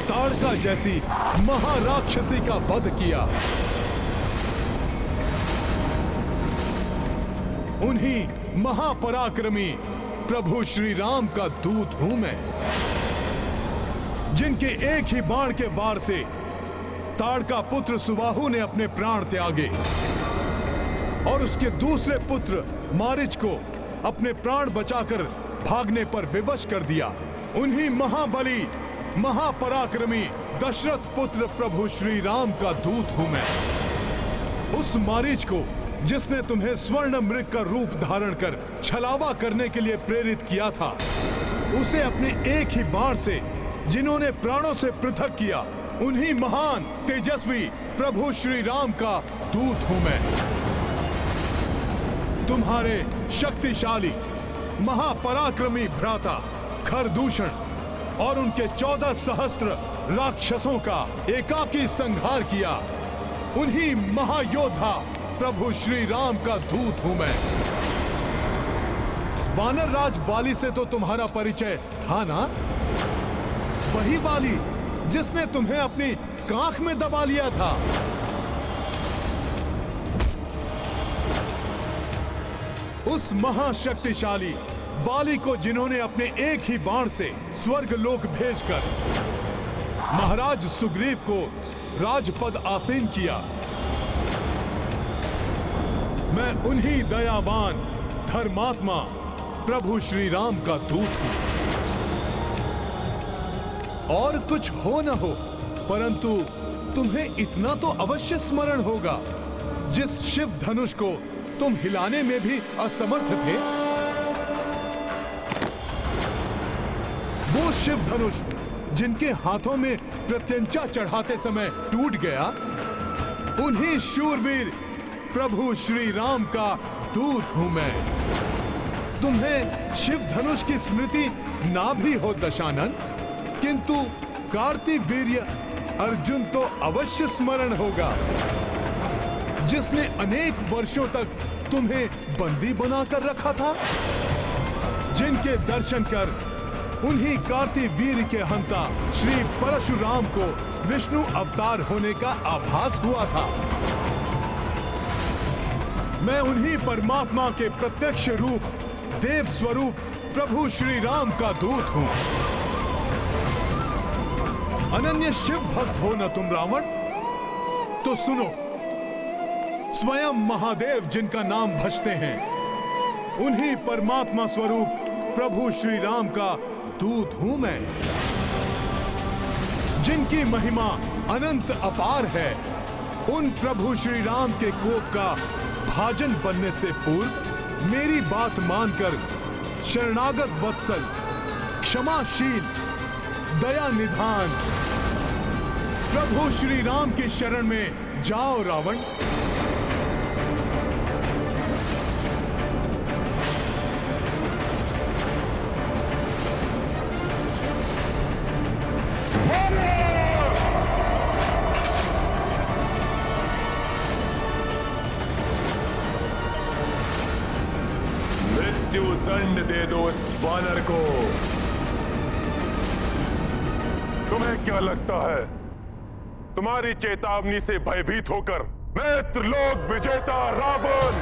ताड़का जैसी महाराक्षसी का वध किया, उन्हीं महापराक्रमी प्रभु श्री राम का दूत हूं मैं, जिनके एक ही बाण के वार से ताड़का पुत्र सुबाहु ने अपने प्राण त्यागे और उसके दूसरे पुत्र मारिच को अपने प्राण बचाकर भागने पर विवश कर दिया। उन्हीं महाबली महापराक्रमी दशरथ पुत्र प्रभु श्री राम का दूत हूं मैं। उस मारिच को जिसने तुम्हें स्वर्ण मृग का रूप धारण कर छलावा करने के लिए प्रेरित किया था, उसे अपने एक ही बाण से जिन्होंने प्राणों से पृथक किया, उन्हीं महान तेजस्वी प्रभु श्री राम का दूत हूं मैं। तुम्हारे शक्तिशाली महापराक्रमी भ्राता खरदूषण और उनके 14 सहस्त्र राक्षसों का एकाकी संहार किया, उन्हीं महायोद्धा प्रभु श्री राम का दूत हूं मैं। वानर राज वाली से तो तुम्हारा परिचय था ना? वही वाली जिसने तुम्हें अपनी कांख में दबा लिया था। उस महाशक्तिशाली वाली को जिन्होंने अपने एक ही बाण से स्वर्ग लोक भेजकर महाराज सुग्रीव को राजपद आसीन किया, मैं उन्हीं दयावान धर्मात्मा प्रभु श्री राम का दूत हूं। और कुछ हो न हो, परंतु तुम्हें इतना तो अवश्य स्मरण होगा, जिस शिव धनुष को तुम हिलाने में भी असमर्थ थे, वो शिव धनुष जिनके हाथों में प्रत्यंचा चढ़ाते समय टूट गया, उन्हीं शूरवीर प्रभु श्री राम का दूत हूं मैं। तुम्हें शिव धनुष की स्मृति ना भी हो दशानन, किंतु कार्तिवीर्य अर्जुन तो अवश्य स्मरण होगा, जिसने अनेक वर्षों तक तुम्हें बंदी बनाकर रखा था, जिनके दर्शन कर उन्हीं कार्तिवीर्य के हंता श्री परशुराम को विष्णु अवतार होने का आभास हुआ था। मैं उन्हीं परमात्मा के प्रत्यक्ष रूप देव स्वरूप प्रभु श्री राम का दूत हूं। अनन्य शिव भक्त हो न तुम रावण? तो सुनो, स्वयं महादेव जिनका नाम भजते हैं, उन्हीं परमात्मा स्वरूप प्रभु श्री राम का दूत हूं मैं। जिनकी महिमा अनंत अपार है, उन प्रभु श्री राम के कोप का भाजन बनने से पूर्व मेरी बात मानकर शरणागत वत्सल, क्षमाशील, दया निधान प्रभु श्री राम की शरण में जाओ रावण। मृत्यु दंड दे दो इस वानर को। तुम्हें क्या लगता है तुम्हारी चेतावनी से भयभीत होकर मैं त्रिलोक विजेता रावण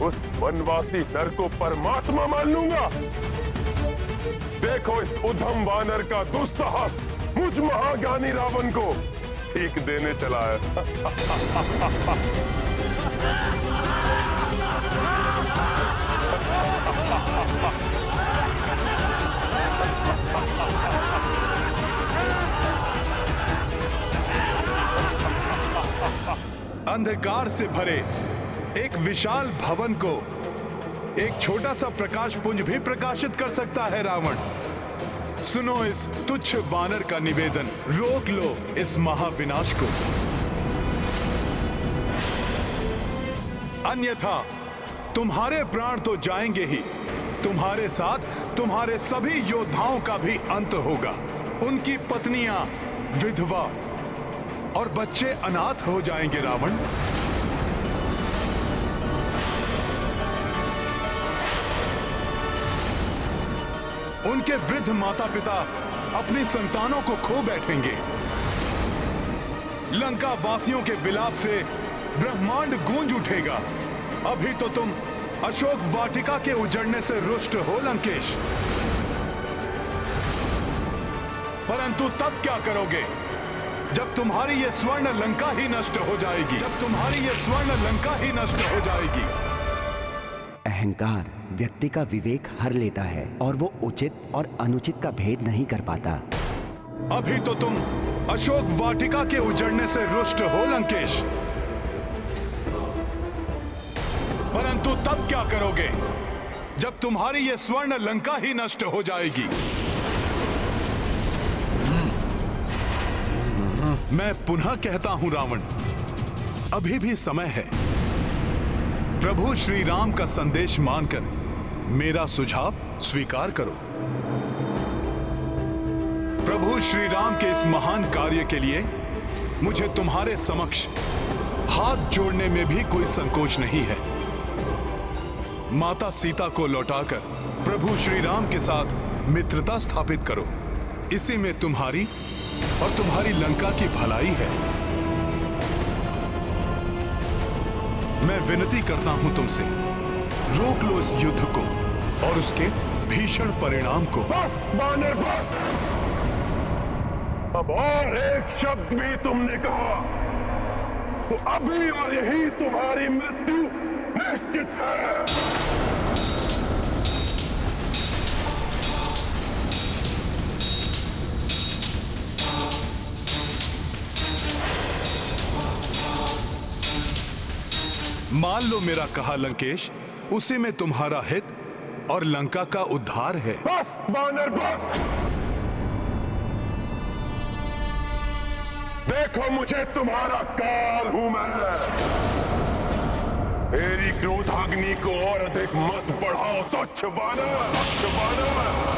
उस वनवासी नर को परमात्मा मान लूंगा? देखो इस उद्धम वानर का दुस्साहस मुझ महाज्ञानी रावण को सीख देने चला है। अंधकार से भरे एक विशाल भवन को एक छोटा सा प्रकाश पुंज भी प्रकाशित कर सकता है रावण। सुनो इस तुच्छ वानर का निवेदन, रोक लो इस महाविनाश को, अन्यथा तुम्हारे प्राण तो जाएंगे ही, तुम्हारे साथ तुम्हारे सभी योद्धाओं का भी अंत होगा। उनकी पत्नियां विधवा और बच्चे अनाथ हो जाएंगे रावण। उनके वृद्ध माता पिता अपनी संतानों को खो बैठेंगे। लंका वासियों के विलाप से ब्रह्मांड गूंज उठेगा। अभी तो तुम अशोक वाटिका के उजड़ने से रुष्ट हो लंकेश, परंतु तब क्या करोगे जब तुम्हारी ये स्वर्ण लंका ही नष्ट हो जाएगी, जब तुम्हारी ये स्वर्ण लंका ही नष्ट हो जाएगी। अहंकार व्यक्ति का विवेक हर लेता है और वो उचित और अनुचित का भेद नहीं कर पाता। अभी तो तुम अशोक वाटिका के उजड़ने से रुष्ट हो लंकेश, परंतु तब क्या करोगे जब तुम्हारी ये स्वर्ण लंका ही नष्ट हो जाएगी। मैं पुनः कहता हूं रावण, अभी भी समय है। प्रभु श्री राम का संदेश मानकर मेरा सुझाव स्वीकार करो। प्रभु श्री राम के इस महान कार्य के लिए मुझे तुम्हारे समक्ष हाथ जोड़ने में भी कोई संकोच नहीं है। माता सीता को लौटाकर प्रभु श्री राम के साथ मित्रता स्थापित करो, इसी में तुम्हारी और तुम्हारी लंका की भलाई है। मैं विनती करता हूं तुमसे, रोक लो इस युद्ध को और उसके भीषण परिणाम को। बस वानर बस, अब और एक शब्द भी तुमने कहा तो अभी और यही तुम्हारी मृत्यु निश्चित है। मान लो मेरा कहा लंकेश, उसी में तुम्हारा हित और लंका का उद्धार है। बस वानर बस, देखो मुझे तुम्हारा काल हूं मैं। मेरी क्रोधाग्नि को और अधिक मत बढ़ाओ तुच्छ वानर, तुच्छ वानर।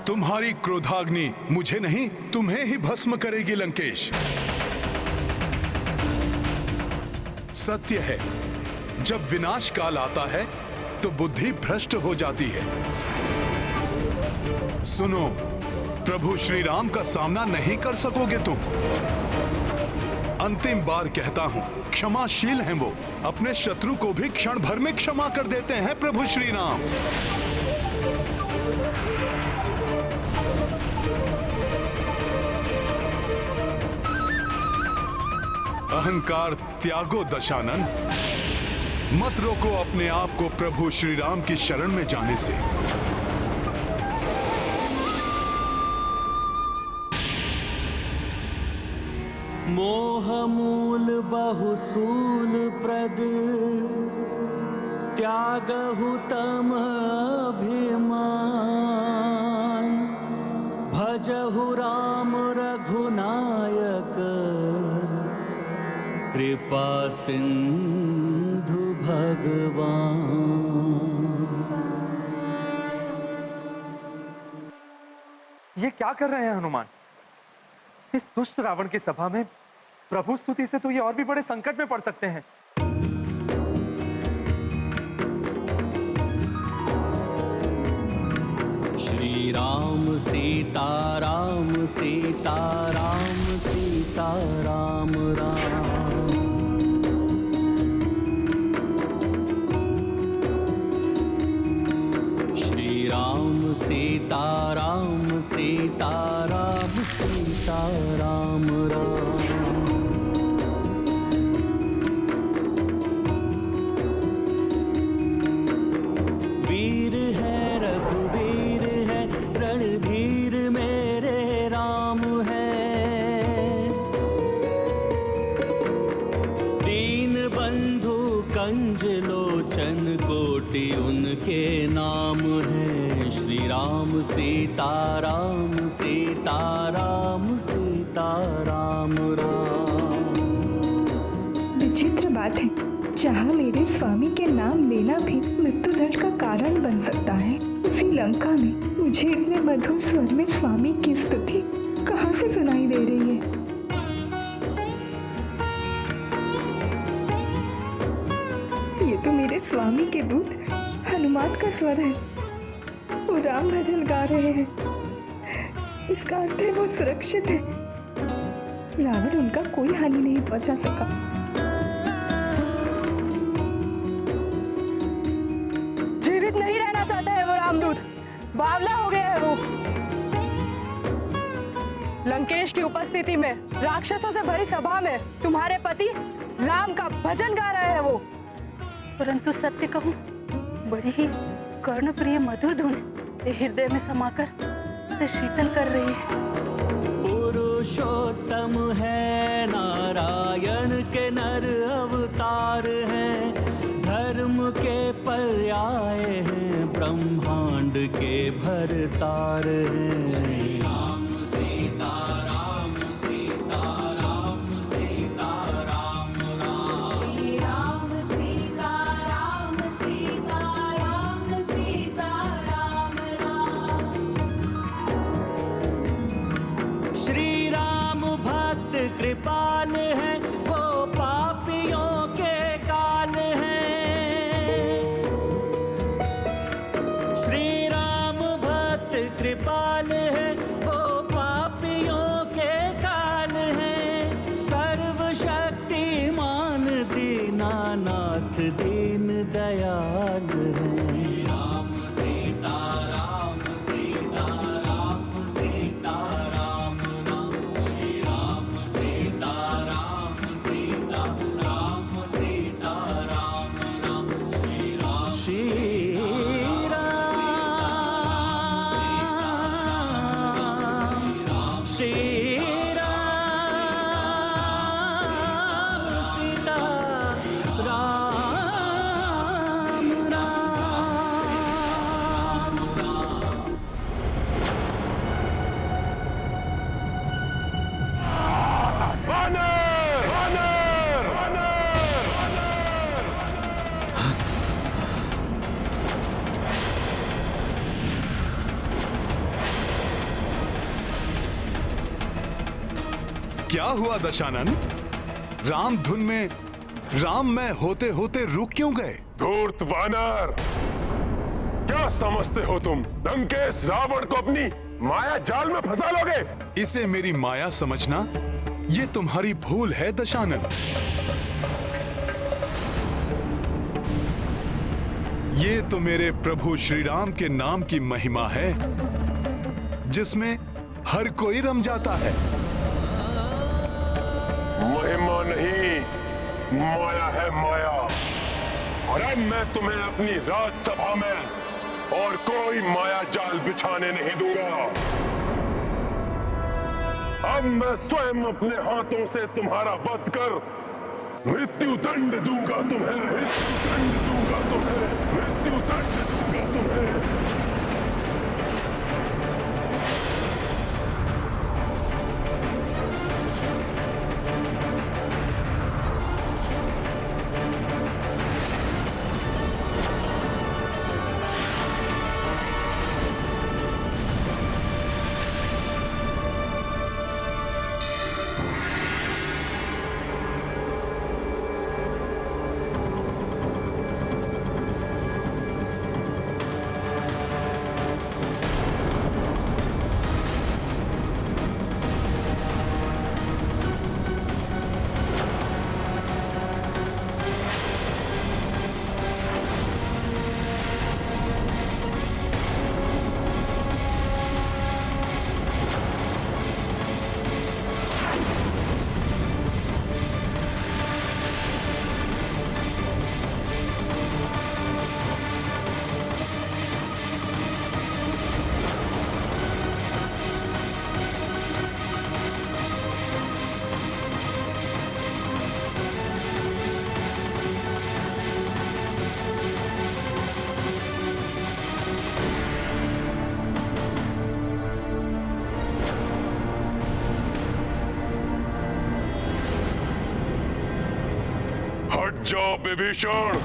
तुम्हारी क्रोधाग्नि मुझे नहीं, तुम्हें ही भस्म करेगी लंकेश। सत्य है, जब विनाश काल आता है तो बुद्धि भ्रष्ट हो जाती है। सुनो, प्रभु श्री राम का सामना नहीं कर सकोगे तुम। अंतिम बार कहता हूं, क्षमाशील हैं वो, अपने शत्रु को भी क्षण भर में क्षमा कर देते हैं प्रभु श्री राम। अहंकार त्यागो दशानन, मत रोको अपने आप को प्रभु श्री राम की शरण में जाने से। मोह मूल बहुसूल प्रद त्यागहु तम अभिमान, भजहु राम रघुनायक कृपा सिंधु भगवान। ये क्या कर रहे हैं हनुमान? इस दुष्ट रावण की सभा में प्रभु स्तुति से तो ये और भी बड़े संकट में पड़ सकते हैं। श्री राम सीता राम सीता राम सीता राम राम। श्री राम सीता राम सीता राम सीता राम राम। वीर है रघुवीर है रणधीर मेरे राम है। दीन बंधु कंज लोचन कोटि उनके नाम है। श्री राम सीता राम सीता राम सीता राम राम। विचित्र बात है, जहाँ मेरे स्वामी के नाम लेना भी मृत्युदंड का कारण बन सकता है, उसी लंका में मुझे इतने मधुर स्वर में स्वामी की स्तुति कहाँ से सुनाई दे रही है? ये तो मेरे स्वामी के दूत हनुमान का स्वर है। वो राम भजन गा रहे हैं। इसका अर्थ है वो सुरक्षित है। रावण उनका कोई हानि नहीं पहुंचा सका। जीवित नहीं रहना चाहता है वो रामदूत, बावला हो गया है वो। लंकेश की उपस्थिति में राक्षसों से भरी सभा में तुम्हारे पति राम का भजन गा रहे हैं वो। परंतु सत्य कहूं, बड़ी ही कर्णप्रिय मधुर धुन हृदय में समाकर से शीतल कर रही है। पुरुषोत्तम है नारायण के नर अवतार हैं। धर्म के पर्याय हैं ब्रह्मांड के भरतार हैं। श्री राम सीता राम सीता राम सीता राम राम। श्री राम सीता राम सीता राम सीता राम राम। श्री राम भक्त कृपाल है वो पापियों के काल है। श्री राम भक्त कृपाल है वो पापियों के काल है। सर्वशक्तिमान दीनानाथ दीन दयाल है। राम सीता राम सीता राम सीता राम राम। श्री राम सीता राम सीता राम सीता राम राम। श्री राम श्री राम सीता राम राम राम। वानर वानर वानर। क्या हुआ दशानन? राम धुन में राम में होते होते रुक क्यों गए? धूर्त वानर, क्या समझते हो तुम? लंकेश रावण को अपनी माया जाल में फंसा लोगे? इसे मेरी माया समझना ये तुम्हारी भूल है दशानन। ये तो मेरे प्रभु श्री राम के नाम की महिमा है जिसमें हर कोई रम जाता है। महिमा नहीं, माया है माया। और अब मैं तुम्हें अपनी राजसभा में और कोई माया जाल बिछाने नहीं दूंगा। अब मैं स्वयं अपने हाथों से तुम्हारा वध कर मृत्यु दंड दूंगा तुम्हें। मृत्यु दंड दूंगा तुम्हें। मृत्यु दंड दूंगा तुम्हें। हट जाओ विभीषण।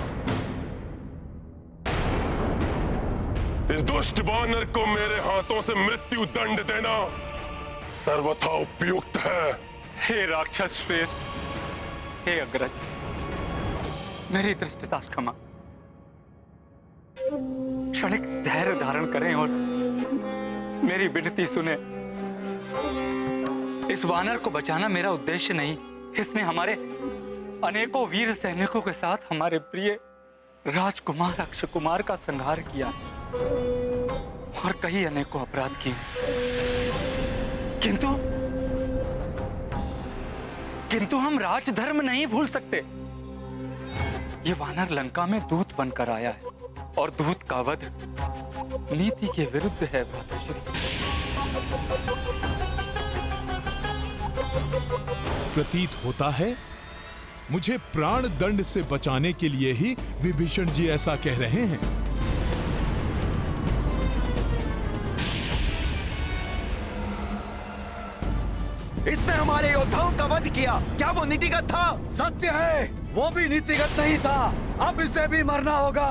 इस दुष्ट वानर को मेरे हाथों से मृत्यु दंड देना सर्वथा उपयुक्त है। हे राक्षस श्रेष्ठ, हे अग्रज, मेरी दृष्टता क्षमा। क्षणिक धैर्य धारण करें और मेरी विनती सुने। इस वानर को बचाना मेरा उद्देश्य नहीं। इसने हमारे अनेकों वीर सैनिकों के साथ हमारे प्रिय राजकुमार अक्षय कुमार का संहार किया और कई अनेकों अपराध किए, किंतु हम राजधर्म नहीं भूल सकते। ये वानर लंका में दूत बनकर आया है और दूत का वध नीति के विरुद्ध है भ्राताश्री। प्रतीत होता है मुझे प्राण दंड से बचाने के लिए ही विभीषण जी ऐसा कह रहे हैं। इसने हमारे योद्धाओं का वध किया, क्या वो नीतिगत था? सत्य है, वो भी नीतिगत नहीं था। अब इसे भी मरना होगा।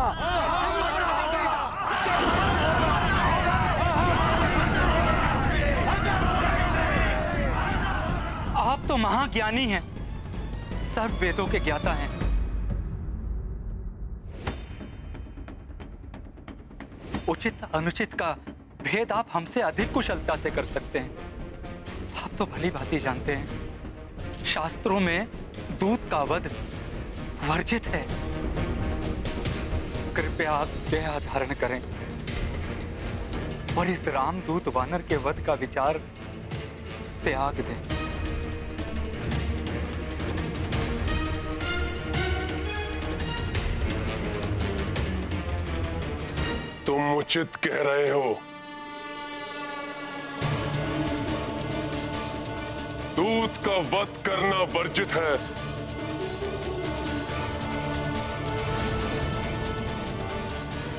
आप तो महाज्ञानी हैं, सर्व वेदों के ज्ञाता हैं। उचित अनुचित का भेद आप हमसे अधिक कुशलता से कर सकते हैं। आप तो भली भांति जानते हैं, शास्त्रों में दूत का वध वर्जित है। कृपया आप दया धारण करें और इस रामदूत वानर के वध का विचार त्याग दें। तुम उचित कह रहे हो। दूत का वध करना वर्जित है,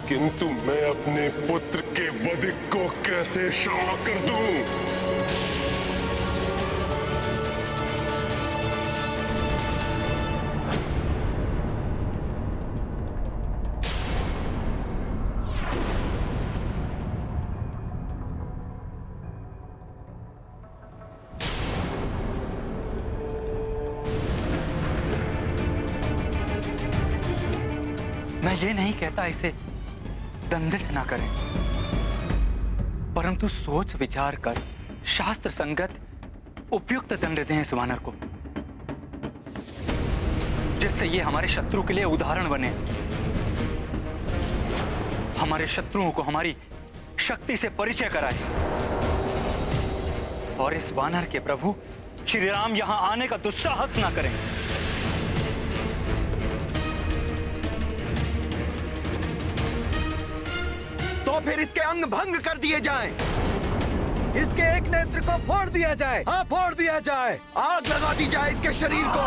किंतु मैं अपने पुत्र के वध को कैसे क्षमा कर दूं? मैं ये नहीं कहता इसे दंडित ना करें, परंतु सोच विचार कर शास्त्र संगत उपयुक्त दंड दें इस वानर को, जिससे ये हमारे शत्रु के लिए उदाहरण बने, हमारे शत्रुओं को हमारी शक्ति से परिचय कराए और इस वानर के प्रभु श्री राम यहां आने का दुस्साहस ना करें। तो फिर इसके अंग भंग कर दिए जाएं। इसके एक नेत्र को फोड़ दिया जाए। हाँ, फोड़ दिया जाए। आग लगा दी जाए इसके शरीर को।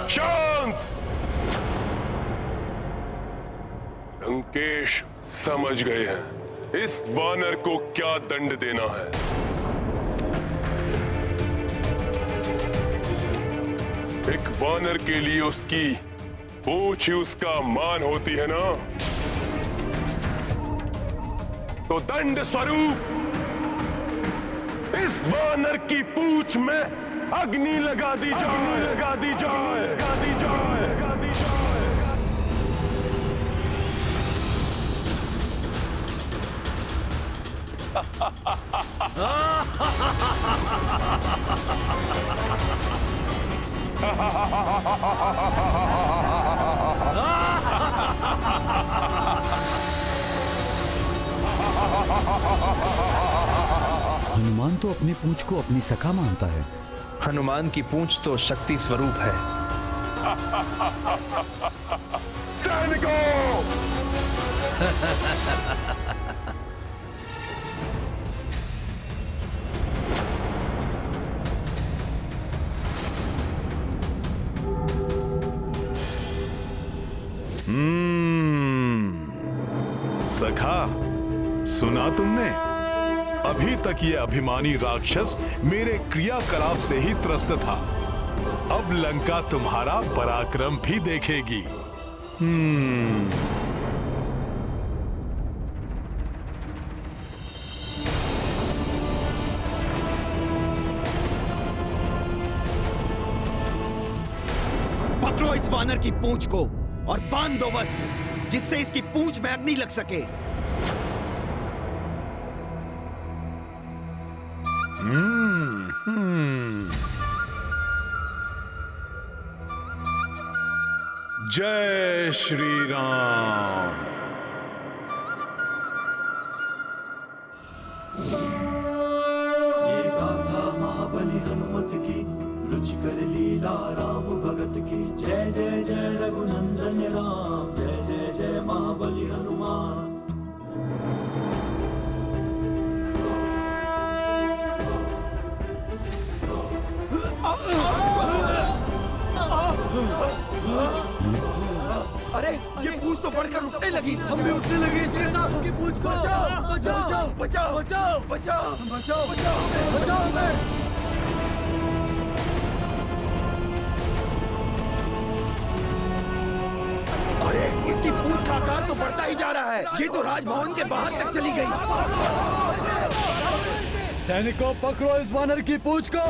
शांत। लंकेश समझ गए हैं इस वानर को क्या दंड देना है। एक वानर के लिए उसकी पूंछ ही उसका मान होती है ना, तो दंड स्वरूप इस वानर की पूंछ में अग्नि लगा दी जाए, लगा दी जाए, लगा दी जाए, लगा दी जाए। हनुमान तो अपनी पूंछ को अपनी सखा मानता है। हनुमान की पूंछ तो शक्ति स्वरूप है, सैनिकों! सखा, सुना तुमने? अभी तक ये अभिमानी राक्षस मेरे क्रियाकलाप से ही त्रस्त था। अब लंका तुम्हारा पराक्रम भी देखेगी। पकड़ो इस वानर की पूंछ को और बांध दो वस्त्र, जिससे इसकी पूंछ में अग्नि लग सके। जय श्री राम। ये गाथा महाबली हनुमत की, रुचिकर लीला राम भगत की। जय जय जय रघुनंदन राम, जय जय जय महाबली हनुमान। अरे ये पूंछ तो बढ़कर उठने लगी। हम भी उठने लगे इसके साथ। उसकी पूंछ को बचाओ बचाओ बचाओ बचाओ बचाओ बचाओ बचाओ बचाओ हमें। अरे इसकी पूंछ का आकार तो बढ़ता ही जा रहा है। ये तो राजभवन के बाहर तक चली गई। सैनिकों, पकड़ो इस वानर की पूंछ को।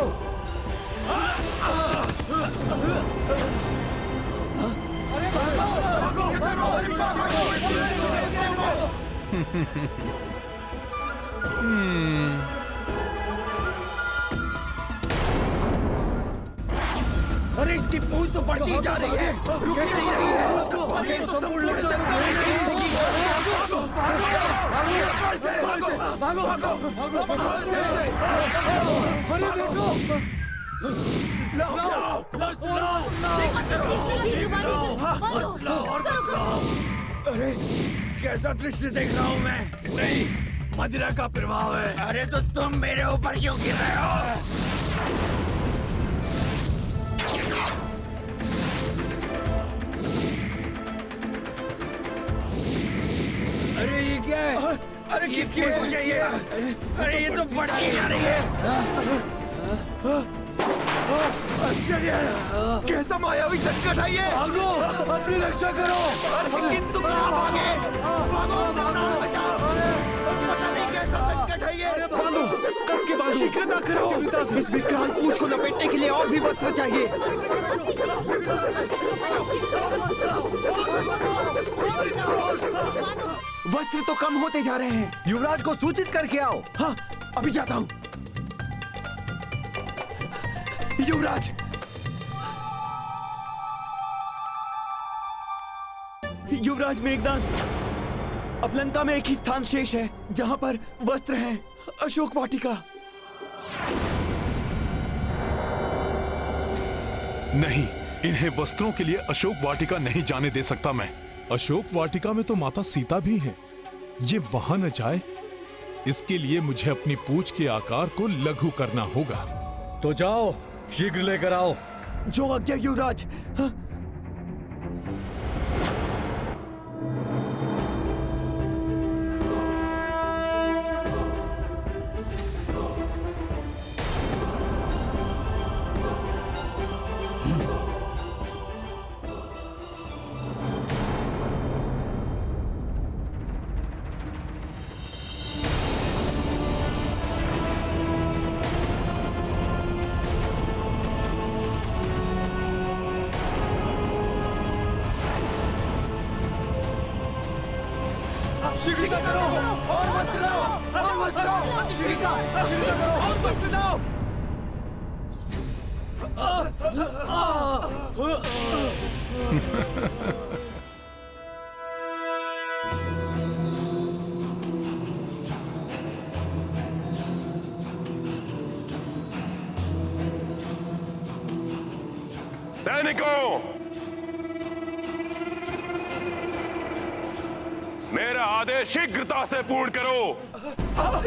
अरे इसकी पूंछ तो बढ़ती ही जा रही है, रुक ही नहीं रही है। ये तो संपूर्ण रूप से रुक नहीं रही है। अरे देखो, अरे कैसा दृश्य देख रहा हूँ मैं? नहीं, मदिरा का प्रभाव है। अरे तो तुम मेरे ऊपर क्यों गिर रहे हो? अरे ये क्या है? अरे किसकी पूंछ है ये? अरे ये तो बढ़ती जा रही है। आश्चर्य है, कैसा मायावी संकट है ये? भागो, अपनी रक्षा करो। अरे किंतु कहाँ भागे? भागो, प्राण बचाओ। पता नहीं कैसा संकट है ये। बांधो, कस के बांधो। शीघ्रता करो। इस विकराल पूंछ को लपेटने के लिए और भी वस्त्र चाहिए। वस्त्र तो कम होते जा रहे हैं। युवराज को सूचित करके आओ। हाँ, अभी जाता हूँ। युवराज, युवराज मेघनाद, अब लंका में एक ही स्थान शेष है जहां पर वस्त्र हैं, अशोक वाटिका। नहीं, इन्हें वस्त्रों के लिए अशोक वाटिका नहीं जाने दे सकता मैं। अशोक वाटिका में तो माता सीता भी है। ये वहां न जाए, इसके लिए मुझे अपनी पूंछ के आकार को लघु करना होगा। तो जाओ, शीघ्र लेकर आओ। जो आज्ञा युवराज। हाँ? शीघ्र करो, और वस्त्र लाओ, और वस्त्र लाओ, शीघ्र करो, और वस्त्र लाओ। सैनिकों, मेरा आदेश शीघ्रता से पूर्ण करो।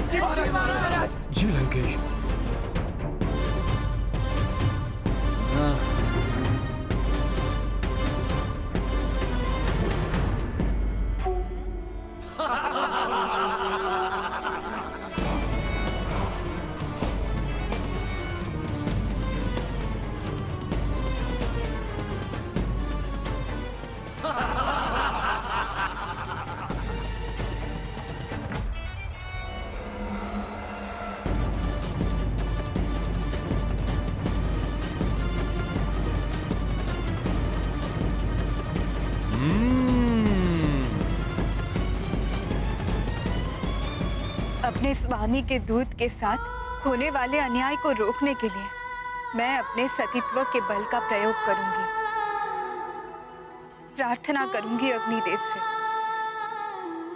जी महाराज। जी लंकेश। अपने स्वामी के दूत के साथ होने वाले अन्याय को रोकने के लिए मैं अपने सतीत्व के बल का प्रयोग करूंगी। प्रार्थना करूंगी अग्निदेव से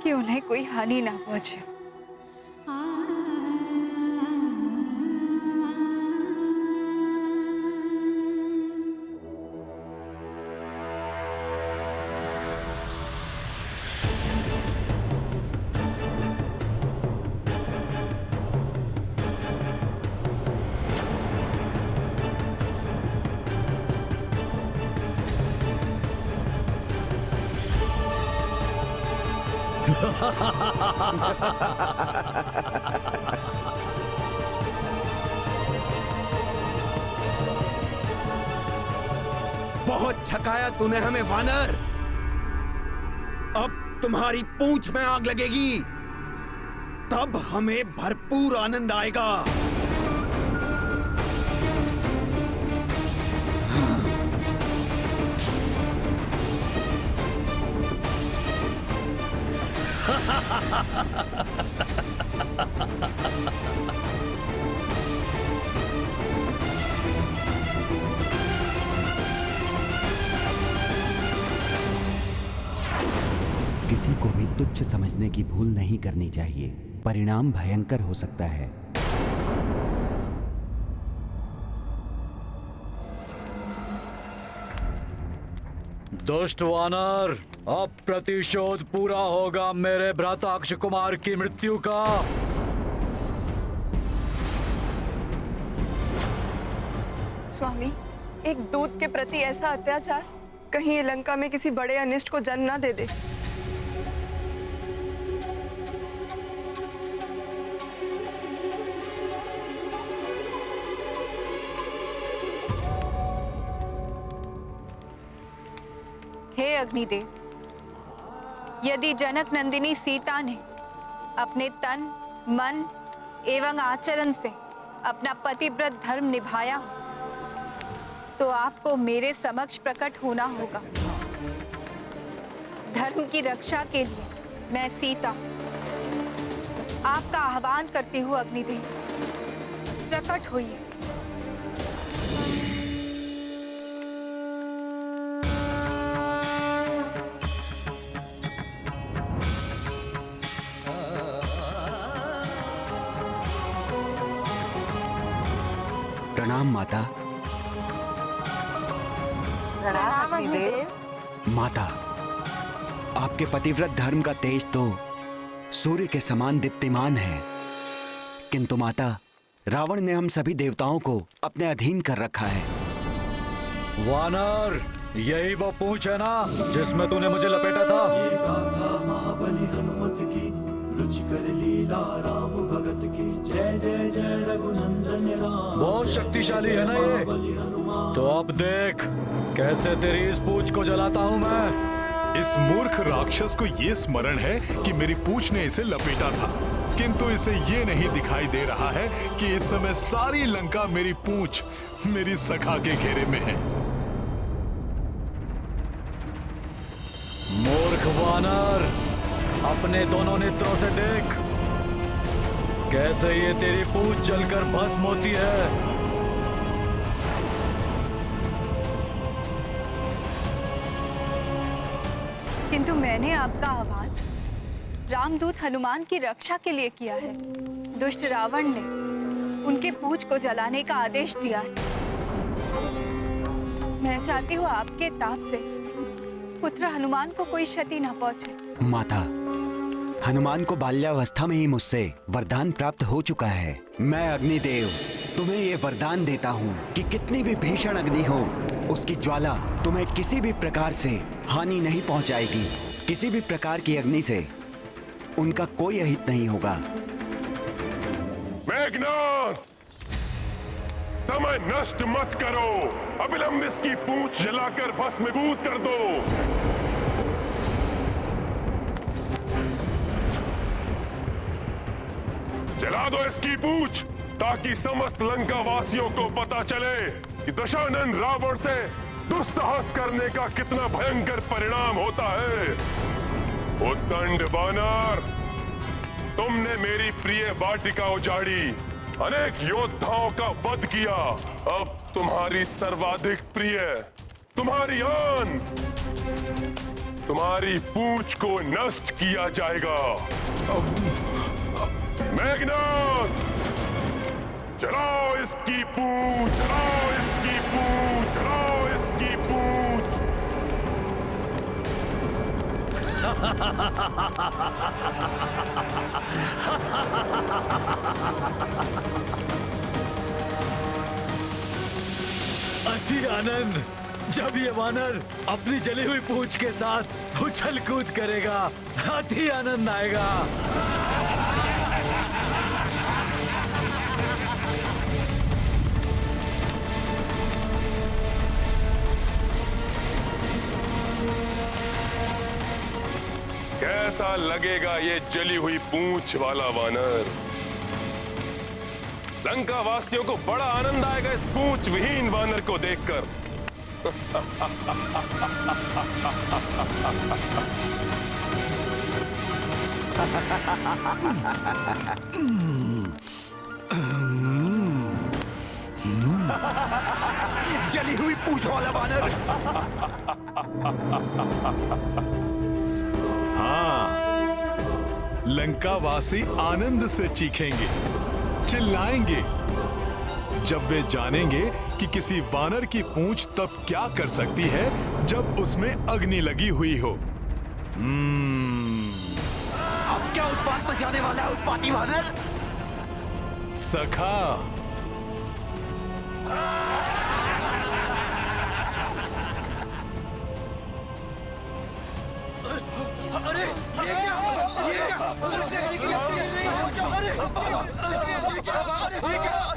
कि उन्हें कोई हानि ना पहुंचे। बहुत छकाया तूने हमें वानर। अब तुम्हारी पूंछ में आग लगेगी, तब हमें भरपूर आनंद आएगा। किसी को भी तुच्छ समझने की भूल नहीं करनी चाहिए, परिणाम भयंकर हो सकता है। दुष्ट वानर, अब प्रतिशोध पूरा होगा मेरे भ्राता अक्ष कुमार की मृत्यु का। स्वामी, एक दूत के प्रति ऐसा अत्याचार कहीं ये लंका में किसी बड़े अनिष्ट को जन्म ना दे दे। हे अग्निदेव, यदि जनक नंदिनी सीता ने अपने तन, मन एवं आचरण से अपना पतिव्रत धर्म निभाया तो आपको मेरे समक्ष प्रकट होना होगा। धर्म की रक्षा के लिए मैं सीता आपका आह्वान करती हूँ अग्निदेव, प्रकट होइए। प्रणाम माता। प्रणाम अग्निदेव। माता, आपके पतिव्रत धर्म का तेज तो सूर्य के समान दीप्तिमान है, किंतु माता, रावण ने हम सभी देवताओं को अपने अधीन कर रखा है। वानर, यही वो पूंछ है ना जिसमें तूने मुझे लपेटा था? ये गाथा महाबली हनुमत की, रुचिकर लीला राम भगत की। जय जय जय रघुनंदन राम। बहुत शक्तिशाली है ना ये? तो अब देख कैसे तेरी इस पूंछ को जलाता हूँ मैं। इस मूर्ख राक्षस को ये स्मरण है कि मेरी पूंछ ने इसे लपेटा था, किंतु इसे ये नहीं दिखाई दे रहा है कि इस समय सारी लंका मेरी पूंछ, मेरी सखा के घेरे में है। मूर्ख वानर, अपने दोनों नेत्रों से देख कैसे ये तेरी पूंछ जलकर भस्म होती है। किंतु मैंने आपका आह्वान रामदूत हनुमान की रक्षा के लिए किया है। दुष्ट रावण ने उनके पूंछ को जलाने का आदेश दिया है। मैं चाहती हूँ आपके ताप से पुत्र हनुमान को कोई क्षति न पहुँचे। माता, हनुमान को बाल्यावस्था में ही मुझसे वरदान प्राप्त हो चुका है। मैं अग्निदेव तुम्हें ये वरदान देता हूँ कि कितनी भी भीषण अग्नि हो, उसकी ज्वाला तुम्हें किसी भी प्रकार से हानि नहीं पहुँचाएगी। किसी भी प्रकार की अग्नि से उनका कोई अहित नहीं होगा। मेघनाद, समय नष्ट मत करो। अविलंब इसकी पूंछ जलाकर भस्मीभूत कर दो। जला दो इसकी पूंछ, ताकि समस्त लंका वासियों को पता चले कि दशानन रावण से दुस्साहस करने का कितना भयंकर परिणाम होता है। उद्दंड वानर, तुमने मेरी प्रिय वाटिका उजाड़ी, अनेक योद्धाओं का वध किया। अब तुम्हारी सर्वाधिक प्रिय, तुम्हारी आन, तुम्हारी पूंछ को नष्ट किया जाएगा। मेघनाद, जलाओ इसकी पूंछ, जलाओ इसकी पूंछ, जलाओ इसकी पूंछ। अति आनंद, जब ये वानर अपनी जली हुई पूंछ के साथ उछल कूद करेगा, अति आनंद आएगा। कैसा लगेगा ये जली हुई पूंछ वाला वानर? लंका वासियों को बड़ा आनंद आएगा इस पूंछ विहीन वानर को देखकर। जली हुई पूंछ वाला वानर। हाँ, लंकावासी आनंद से चीखेंगे, चिल्लाएंगे जब वे जानेंगे कि किसी वानर की पूंछ तब क्या कर सकती है जब उसमें अग्नि लगी हुई हो। अब क्या उत्पात मचाने वाला है उत्पाती वानर? सखा, अरे ये क्या?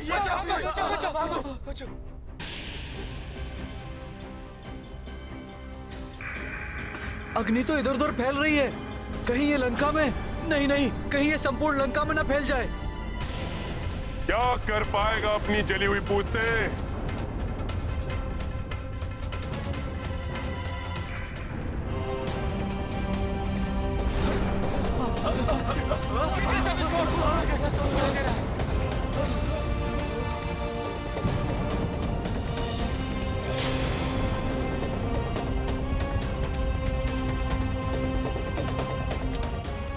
ये क्या? अग्नि तो इधर उधर फैल रही है। कहीं ये लंका में नहीं, नहीं, कहीं ये संपूर्ण लंका में ना फैल जाए। क्या कर पाएगा अपनी जली हुई पूंछ से?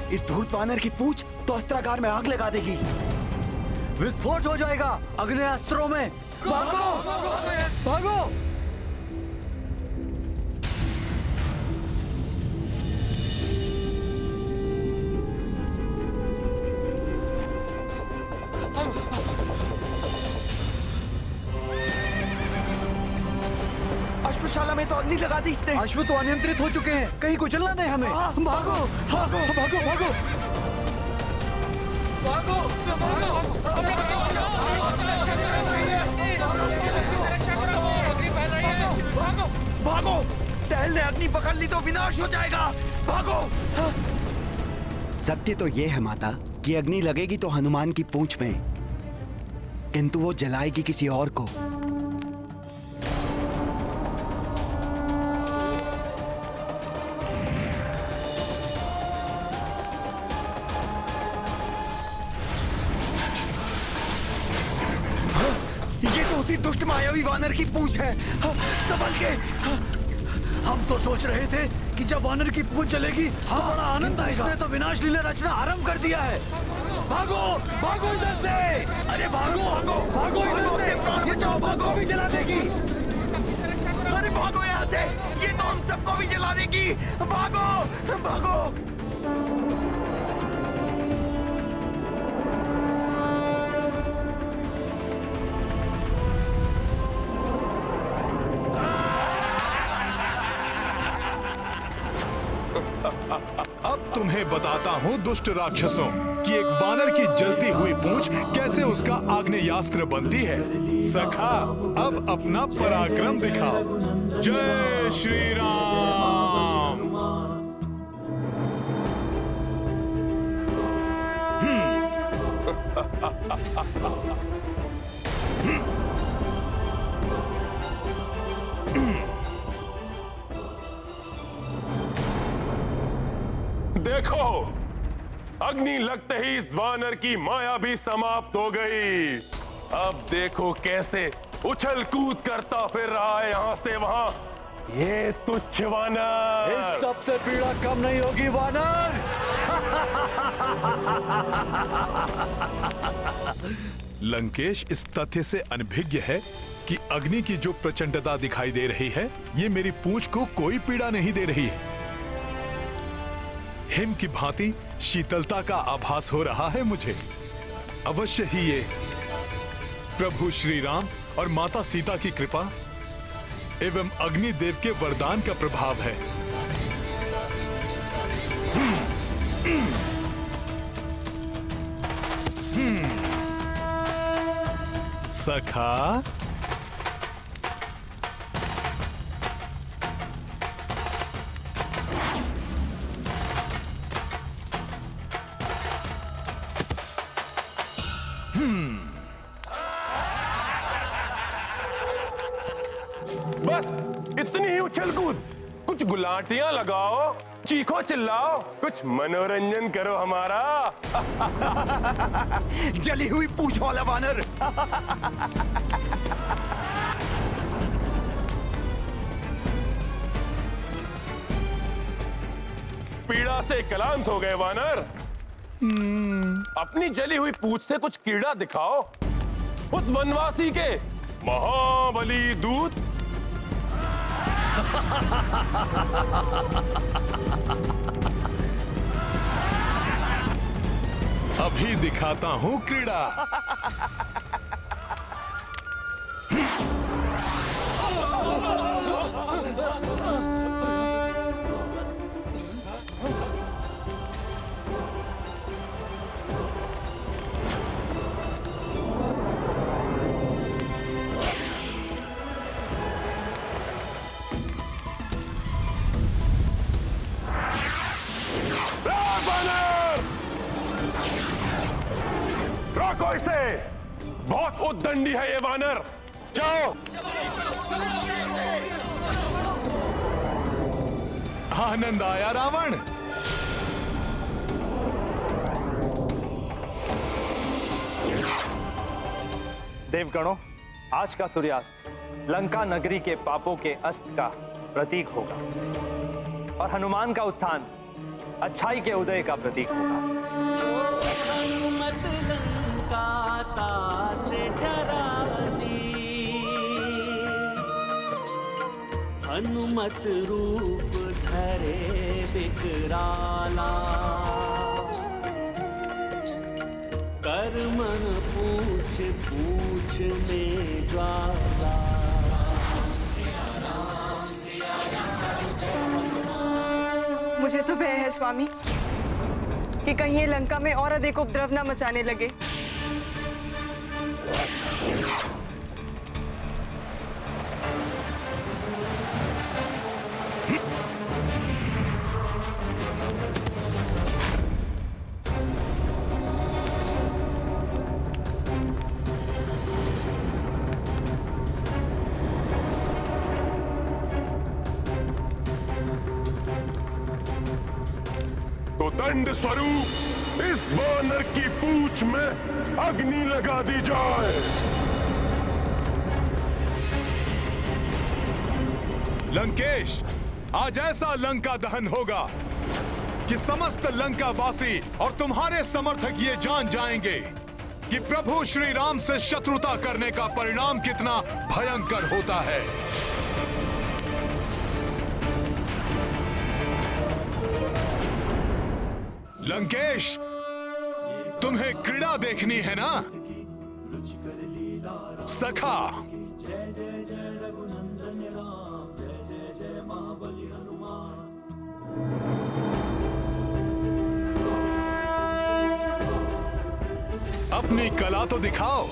इस धूर्त वानर की पूंछ तो अस्त्रागार में आग लगा देगी। विस्फोट हो जाएगा अग्नि अस्त्रों में। भागो, भागो। अश्वशाला में तो अग्नि लगा दी इसने। अश्व तो अनियंत्रित हो चुके हैं, कहीं कुचल ना दे हमें। भागो, भागो, भागो, भागो, भागो। टहल ने अग्नि पकड़ ली तो विनाश हो जाएगा। भागो। सत्य तो ये है माता कि अग्नि लगेगी तो हनुमान की पूंछ में, किंतु वो जलाएगी किसी और को। उसी दुष्ट मायावी वानर की पूंछ है। संभल के। हम तो सोच रहे थे कि जब वानर की पूंछ चलेगी हाँ बड़ा आनंद आएगा। इसने तो विनाश लीला रचना आरंभ कर दिया है। भागो, भागो इधर से। अरे भागो, भागो, भागो इधर से। ये बचाओ, भागो भी जला देगी। अरे भागो भागो। अब तुम्हें बताता हूँ दुष्ट राक्षसों कि एक वानर की जलती हुई पूंछ कैसे उसका आग्नेयास्त्र बनती है। सखा, अब अपना पराक्रम दिखाओ। जय श्री राम। देखो, अग्नि लगते ही इस वानर की माया भी समाप्त हो गई। अब देखो कैसे उछल कूद करता फिर रहा है यहाँ से वहां। ये तुच्छ वानर। इस सबसे पीड़ा कम नहीं होगी वानर। लंकेश इस तथ्य से अनभिज्ञ है कि अग्नि की जो प्रचंडता दिखाई दे रही है, ये मेरी पूंछ को कोई पीड़ा नहीं दे रही है। हिम की भांति शीतलता का आभास हो रहा है मुझे। अवश्य ही ये प्रभु श्री राम और माता सीता की कृपा एवं अग्निदेव के वरदान का प्रभाव है। सखा, बस इतनी ही उछल कूद। कुछ गुलाटियां लगाओ, चीखो चिल्लाओ, कुछ मनोरंजन करो हमारा। जली हुई पूंछ वाला वानर। पीड़ा से क्लांत हो गए वानर। अपनी जली हुई पूंछ से कुछ कीड़ा दिखाओ। उस वनवासी के महाबली दूत। अभी दिखाता हूं क्रीड़ा। रोको इसे, बहुत उद्दंडी है ये वानर। जाओ। आनंद आया रावण। देवगणों, आज का सूर्यास्त लंका नगरी के पापों के अस्त का प्रतीक होगा और हनुमान का उत्थान अच्छाई के उदय का प्रतीक होगा। से जरा हनुमत रूप धरे विकराला, कर मन पूछ पूछ में ज्वाला। मुझे तो भय है स्वामी कि कहीं ये लंका में और अधिक उपद्रव न मचाने लगे। तो दंड स्वरूप इस वानर की पूंछ में अग्नि लगा दी जाए। लंकेश, आज ऐसा लंका दहन होगा कि समस्त लंका वासी और तुम्हारे समर्थक ये जान जाएंगे कि प्रभु श्री राम से शत्रुता करने का परिणाम कितना भयंकर होता है। लंकेश, तुम्हें क्रीड़ा देखनी है ना सखा? जय जय जय रघुनंदन राम, जय जय जय महाबली हनुमान। अपनी कला तो दिखाओ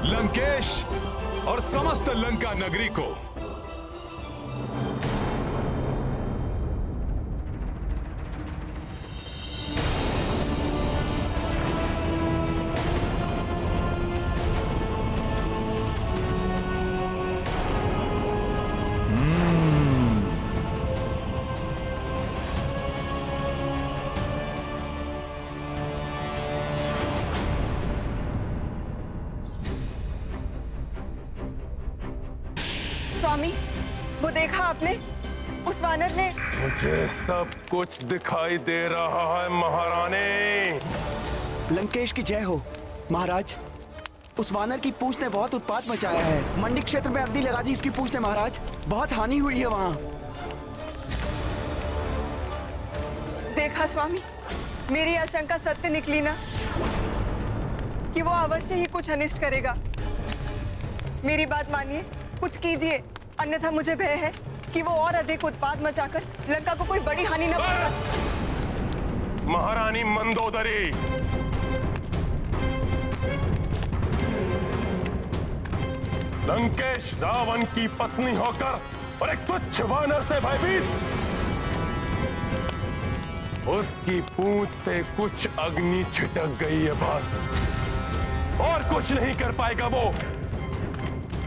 लंकेश और समस्त लंका नगरी को। स्वामी, वो देखा आपने? उस वानर ने। मुझे सब कुछ दिखाई दे रहा है महारानी। लंकेश की जय हो महाराज। उस वानर की पूंछ ने बहुत उत्पात मचाया है। मंडी क्षेत्र में अग्नि लगा दी इसकी पूंछ ने महाराज। बहुत हानि हुई है वहां। देखा स्वामी, मेरी आशंका सत्य निकली ना कि वो अवश्य ही कुछ अनिष्ट करेगा। मेरी बात मानिए, कुछ कीजिए, अन्यथा मुझे भय है कि वो और अधिक उत्पात मचाकर लंका को कोई बड़ी हानि न पहुंचा। महारानी मंदोदरी, लंकेश रावण की पत्नी होकर और एक तुच्छ वानर से भयभीत, उसकी पूंछ से कुछ अग्नि छिटक गई है बस, और कुछ नहीं कर पाएगा वो।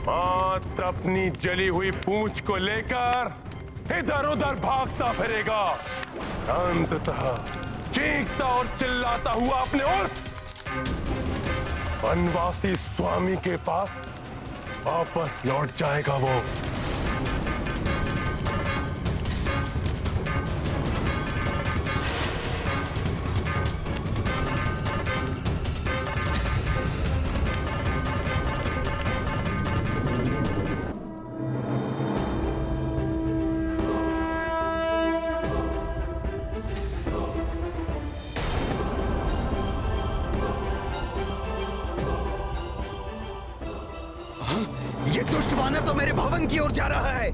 मात्र अपनी जली हुई पूंछ को लेकर इधर उधर भागता फिरेगा, अंततः चीखता और चिल्लाता हुआ अपने उस वनवासी स्वामी के पास वापस लौट जाएगा वो। ये दुष्ट वानर तो मेरे भवन की ओर जा रहा है।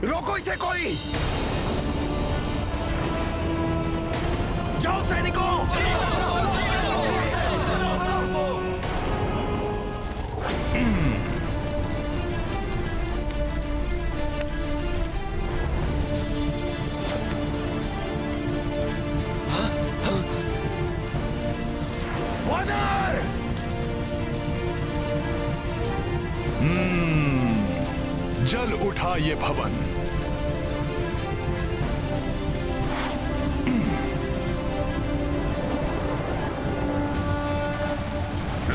रोको इसे कोई। जाओ सैनिकों। वानर! जल उठा ये भवन।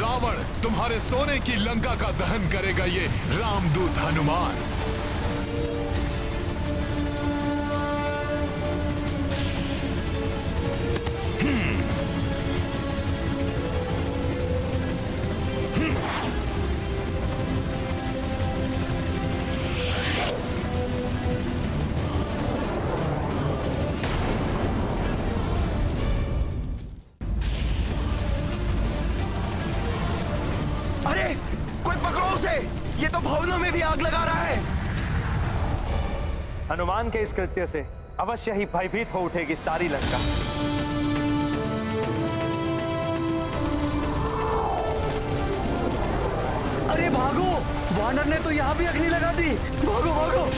रावण तुम्हारे सोने की लंका का दहन करेगा ये रामदूत हनुमान। अरे कोई पकड़ो उसे, ये तो भवनों में भी आग लगा रहा है। हनुमान के इस कृत्य से अवश्य ही भयभीत हो उठेगी सारी लंका। अरे भागो, वानर ने तो यहाँ भी अग्नि लगा दी। भागो भागो।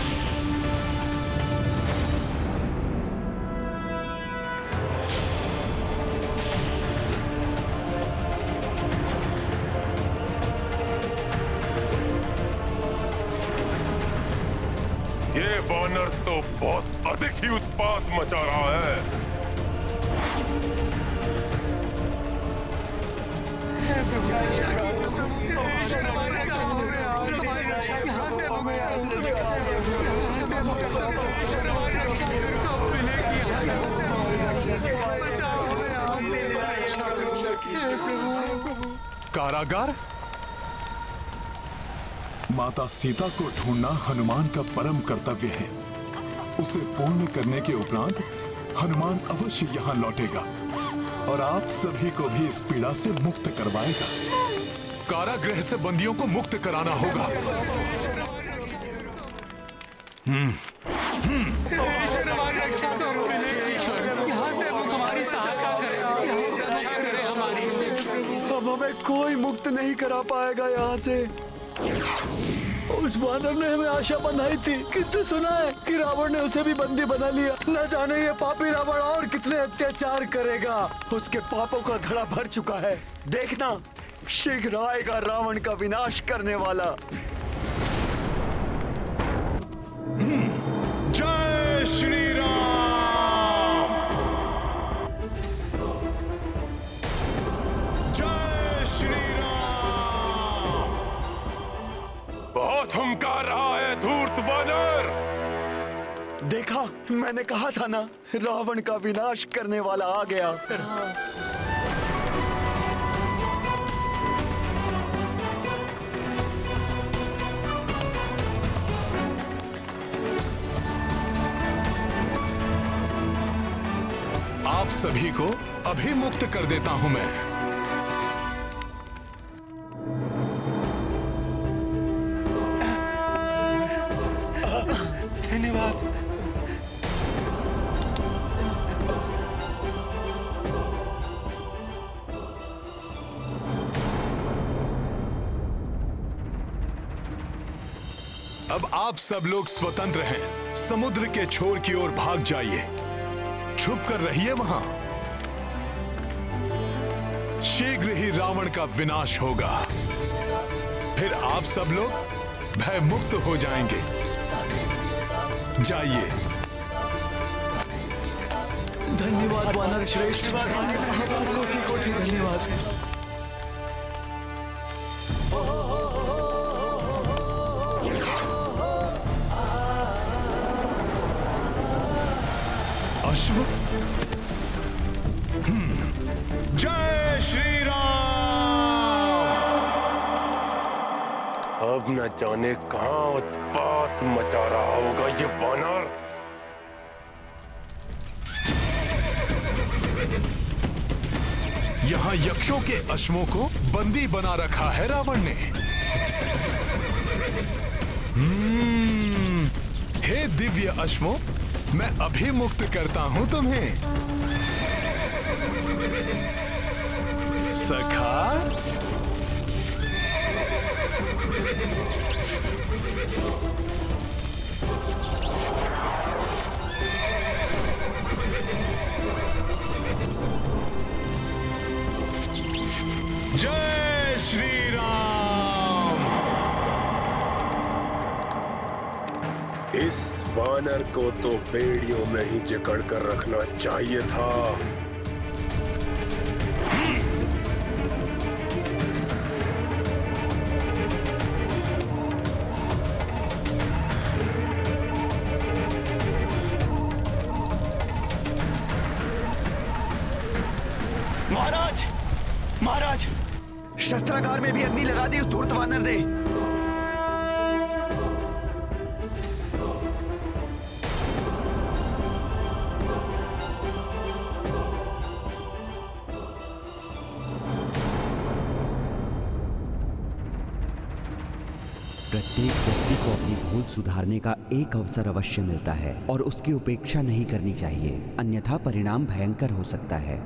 ये वानर तो बहुत अधिक ही उत्पात मचा रहा है। कारागार? माता सीता को ढूंढना हनुमान का परम कर्तव्य है। उसे पूर्ण करने के उपरांत हनुमान अवश्य यहाँ लौटेगा और आप सभी को भी इस पीड़ा से मुक्त करवाएगा। कारागृह से बंदियों को मुक्त कराना होगा। अब हमें कोई मुक्त नहीं करा पाएगा यहाँ से। उस वानर ने हमें आशा बंधाई थी, किंतु सुना है कि रावण ने उसे भी बंदी बना लिया। न जाने ये पापी रावण और कितने अत्याचार करेगा। उसके पापों का घड़ा भर चुका है। देखना, शीघ्र आएगा रावण का विनाश करने वाला। जय श्री राम। जय श्री राम। बहुत हुंकार रहा है धूर्त वानर। देखा, मैंने कहा था ना, रावण का विनाश करने वाला आ गया। आप सभी को अभी मुक्त कर देता हूं मैं। धन्यवाद। अब आप सब लोग स्वतंत्र हैं। समुद्र के छोर की ओर भाग जाइए। छुप कर रहिए वहां। शीघ्र ही रावण का विनाश होगा। फिर आप सब लोग भय मुक्त हो जाएंगे। जाइए। धन्यवाद वानर श्रेष्ठ। कोटि कोटि धन्यवाद। अश्व। जय श्री राम। अब न जाने कहां उत्पात मचा रहा होगा ये वानर। यहाँ यक्षों के अश्वों को बंदी बना रखा है रावण ने। हे दिव्य अश्वों, मैं अभी मुक्त करता हूं तुम्हें। सखा। जय श्री राम। इस वानर को तो बेड़ियों में ही जकड़ कर रखना चाहिए था। महाराज, महाराज, शस्त्रागार में भी अग्नि लगा दी उस धूर्त वानर ने। प्रत्येक व्यक्ति को अपनी भूल सुधारने का एक अवसर अवश्य मिलता है और उसकी उपेक्षा नहीं करनी चाहिए, अन्यथा परिणाम भयंकर हो सकता है।